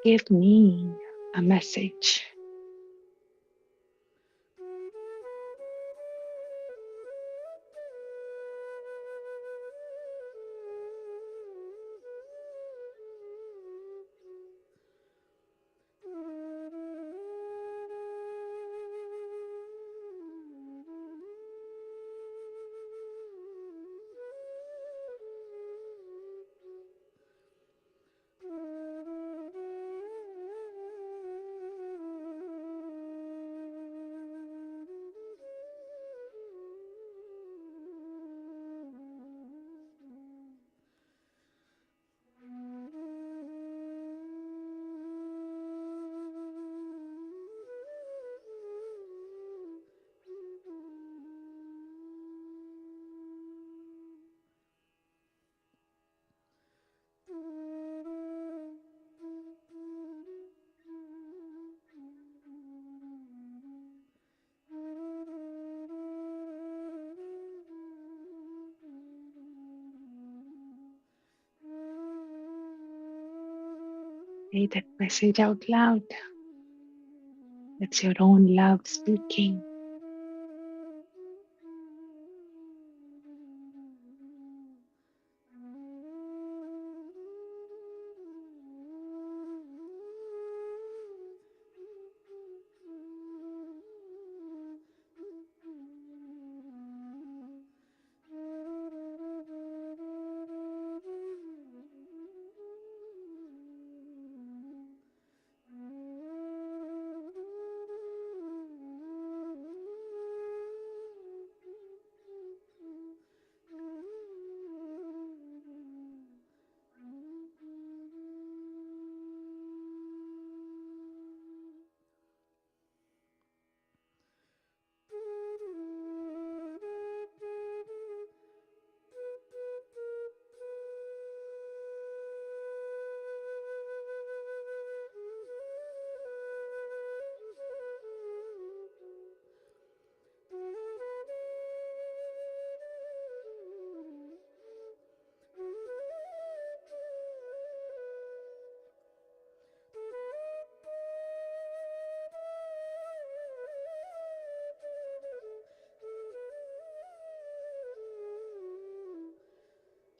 give me a message. Say that message out loud. That's your own love speaking.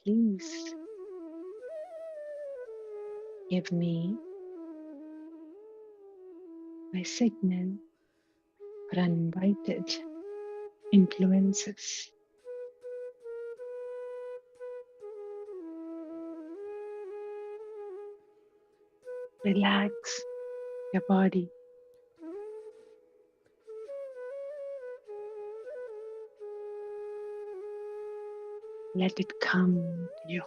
Please give me my signal for uninvited influences. Relax your body. Let it come to you.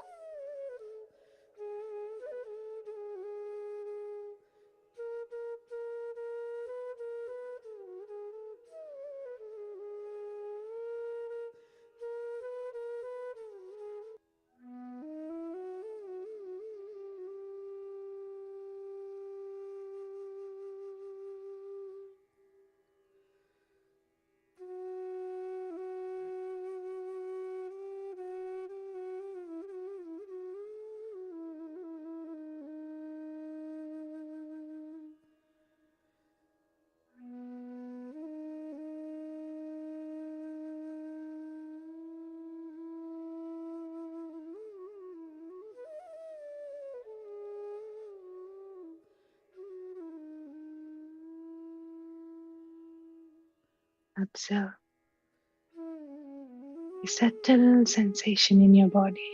Observe a subtle sensation in your body,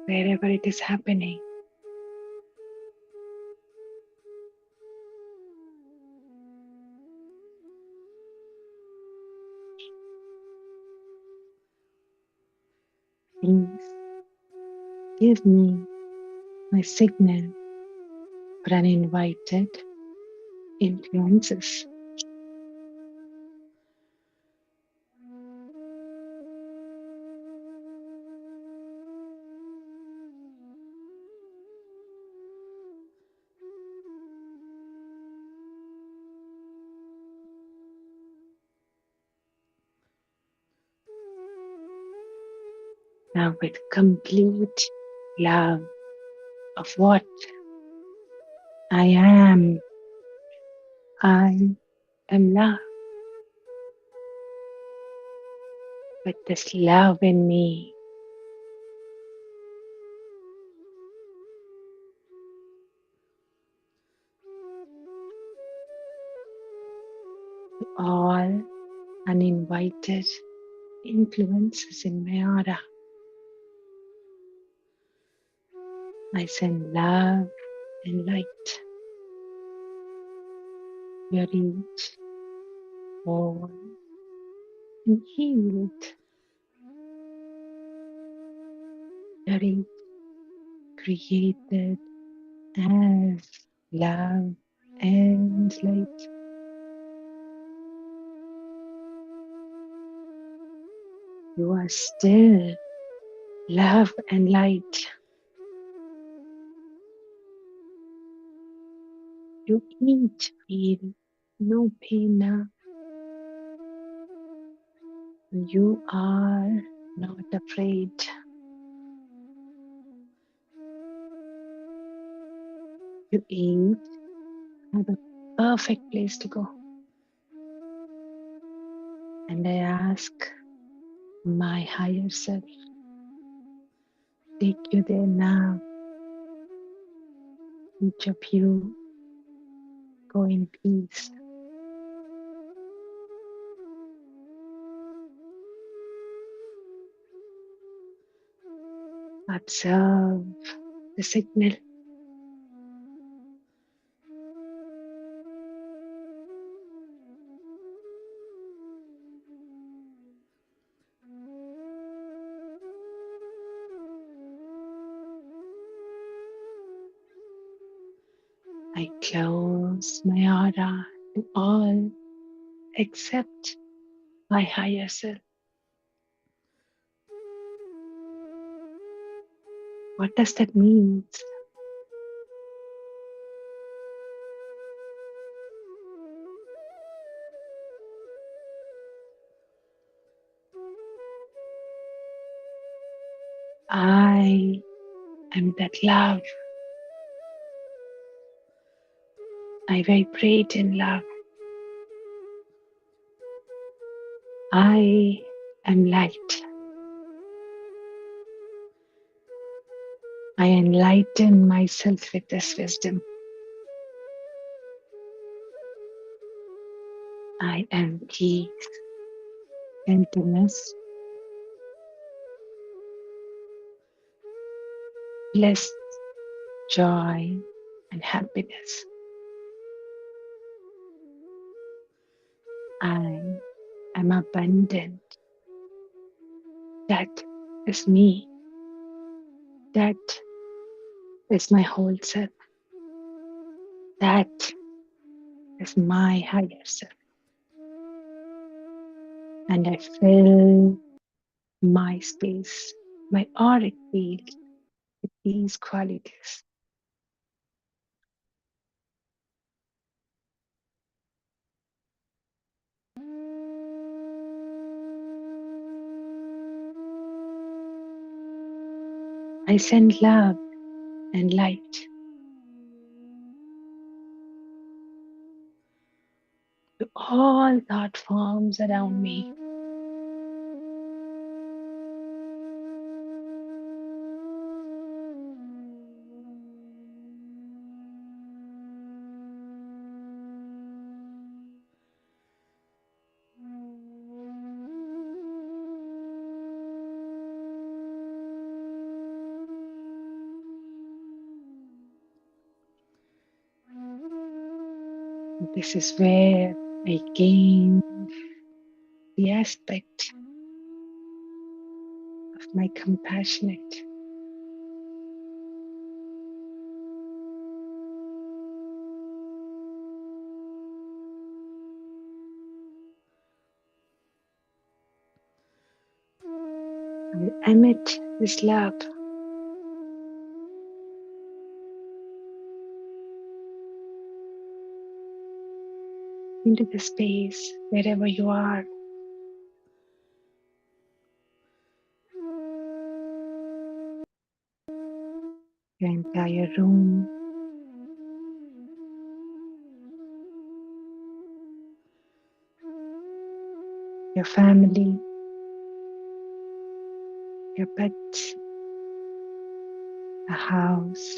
wherever it is happening. Please give me my signal for uninvited influences. Now, with complete love of what I am love. With this love in me, all uninvited influences in my aura, I send love and light. You're each whole and healed. You're each created as love and light. You are still love and light. You each feel no pain now. You are not afraid. to eat, have a perfect place to go. And I ask my higher self, take you there now. Each of you go in peace. Observe the signal. I close my aura to all except my higher self. What does that mean? I am that love. I vibrate in love. I am light. I enlighten myself with this wisdom. I am peace, gentleness, bliss, joy, and happiness. I am abundant. That is me. That is my whole self. That is my higher self. And I fill my space, my auric field with these qualities. I send love and light to all thought forms around me. This is where I gain the aspect of my compassionate. I emit this love into the space wherever you are. Your entire room, your family, your pets, a house,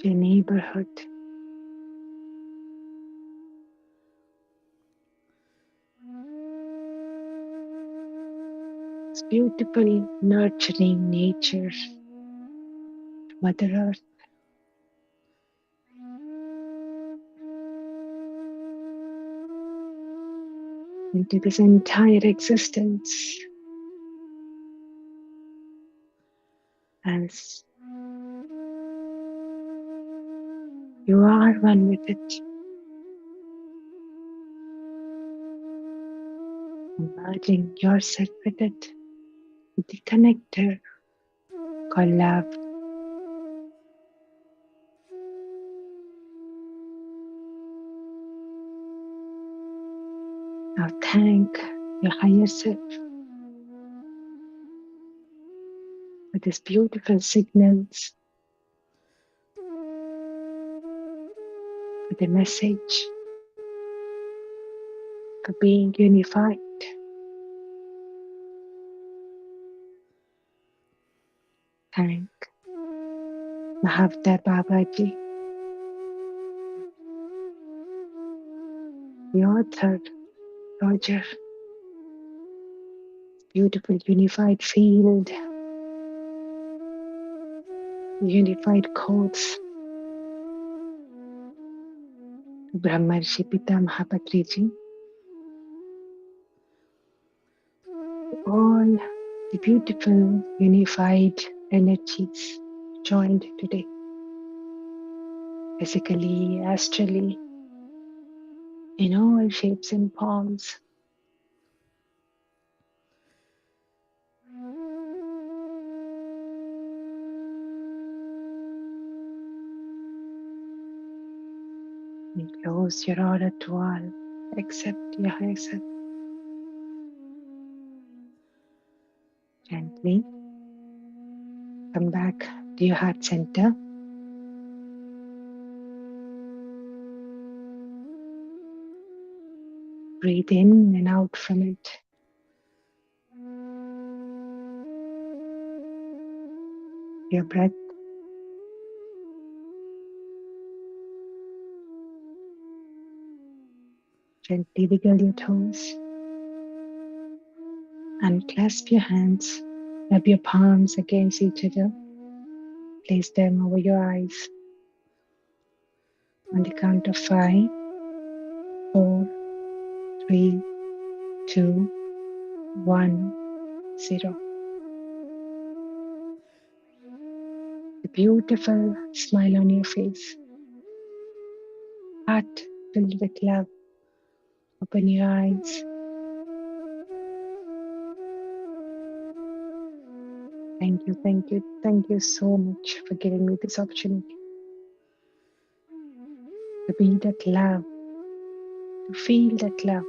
your neighborhood. It's beautiful, nurturing nature, Mother Earth. Into this entire existence as you are one with it, merging yourself with it, with the connector called love. Now thank your higher self for these beautiful signals with a message for being unified. Thank Mahavtar Babaji, the author, Roger, beautiful unified field, unified codes, Brahmarshi Pitamaha Patriji, all the beautiful unified energies joined today, physically, astrally, in all shapes and forms. And close your aura to all, except your higher self. Gently come back to your heart center. Breathe in and out from it. Your breath. Gently wiggle your toes. Unclasp your hands. Rub your palms against each other. Place them over your eyes. On the count of 5, 4, 3, 2, 1, 0. The beautiful smile on your face. Heart filled with love. Open your eyes. Thank you, thank you, thank you so much for giving me this opportunity to be that love, to feel that love.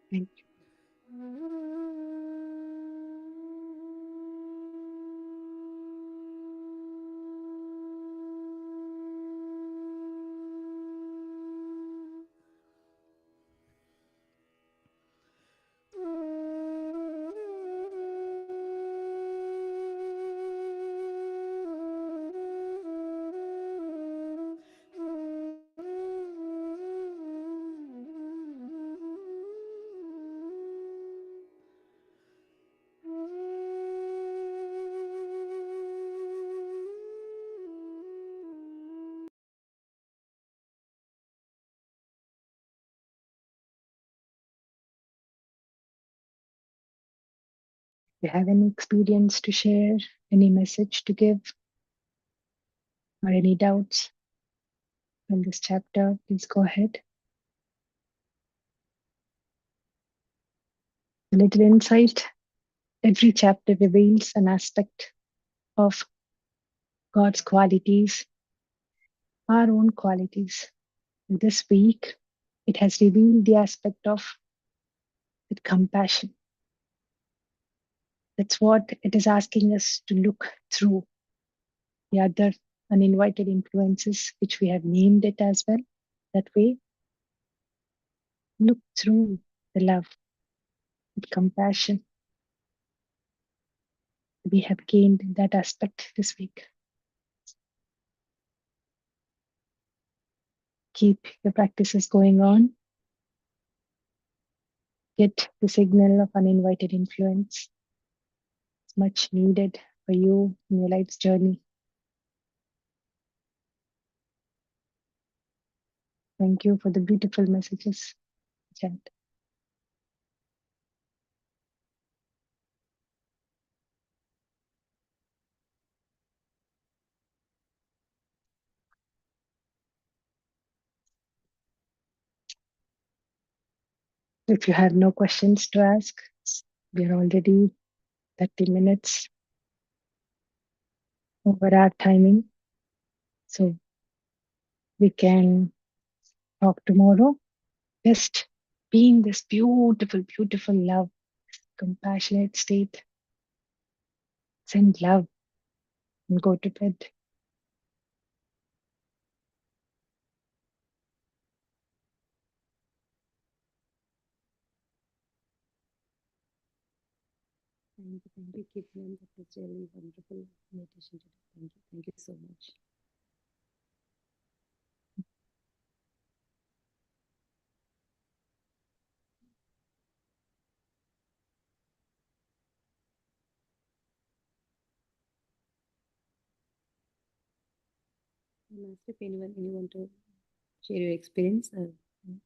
Thank you. If you have any experience to share, any message to give, or any doubts on this chapter, please go ahead. A little insight. Every chapter reveals an aspect of God's qualities, our own qualities. This week, it has revealed the aspect of with compassion. That's what it is asking us to look through the other uninvited influences, which we have named it as well. That way, look through the love with compassion. We have gained that aspect this week. Keep your practices going on. Get the signal of uninvited influence. It's much needed for you in your life's journey. Thank you for the beautiful messages, Chant. If you have no questions to ask, we are already 30 minutes over our timing. So we can talk tomorrow. Just being this beautiful, beautiful love, compassionate state. Send love and go to bed. Thank you, Kipman. That was really wonderful meditation today. Thank you so much. Master, if anyone to share your experience,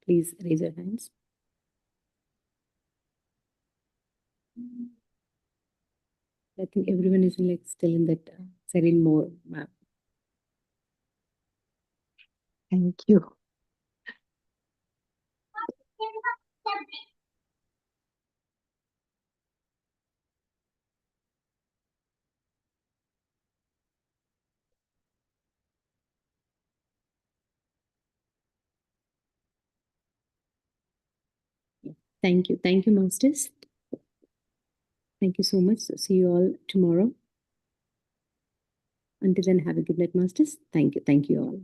please raise your hands. I think everyone is like still in that serene mode. Thank you. Thank you, masters. Thank you so much. See you all tomorrow. Until then, have a good night, masters. Thank you all.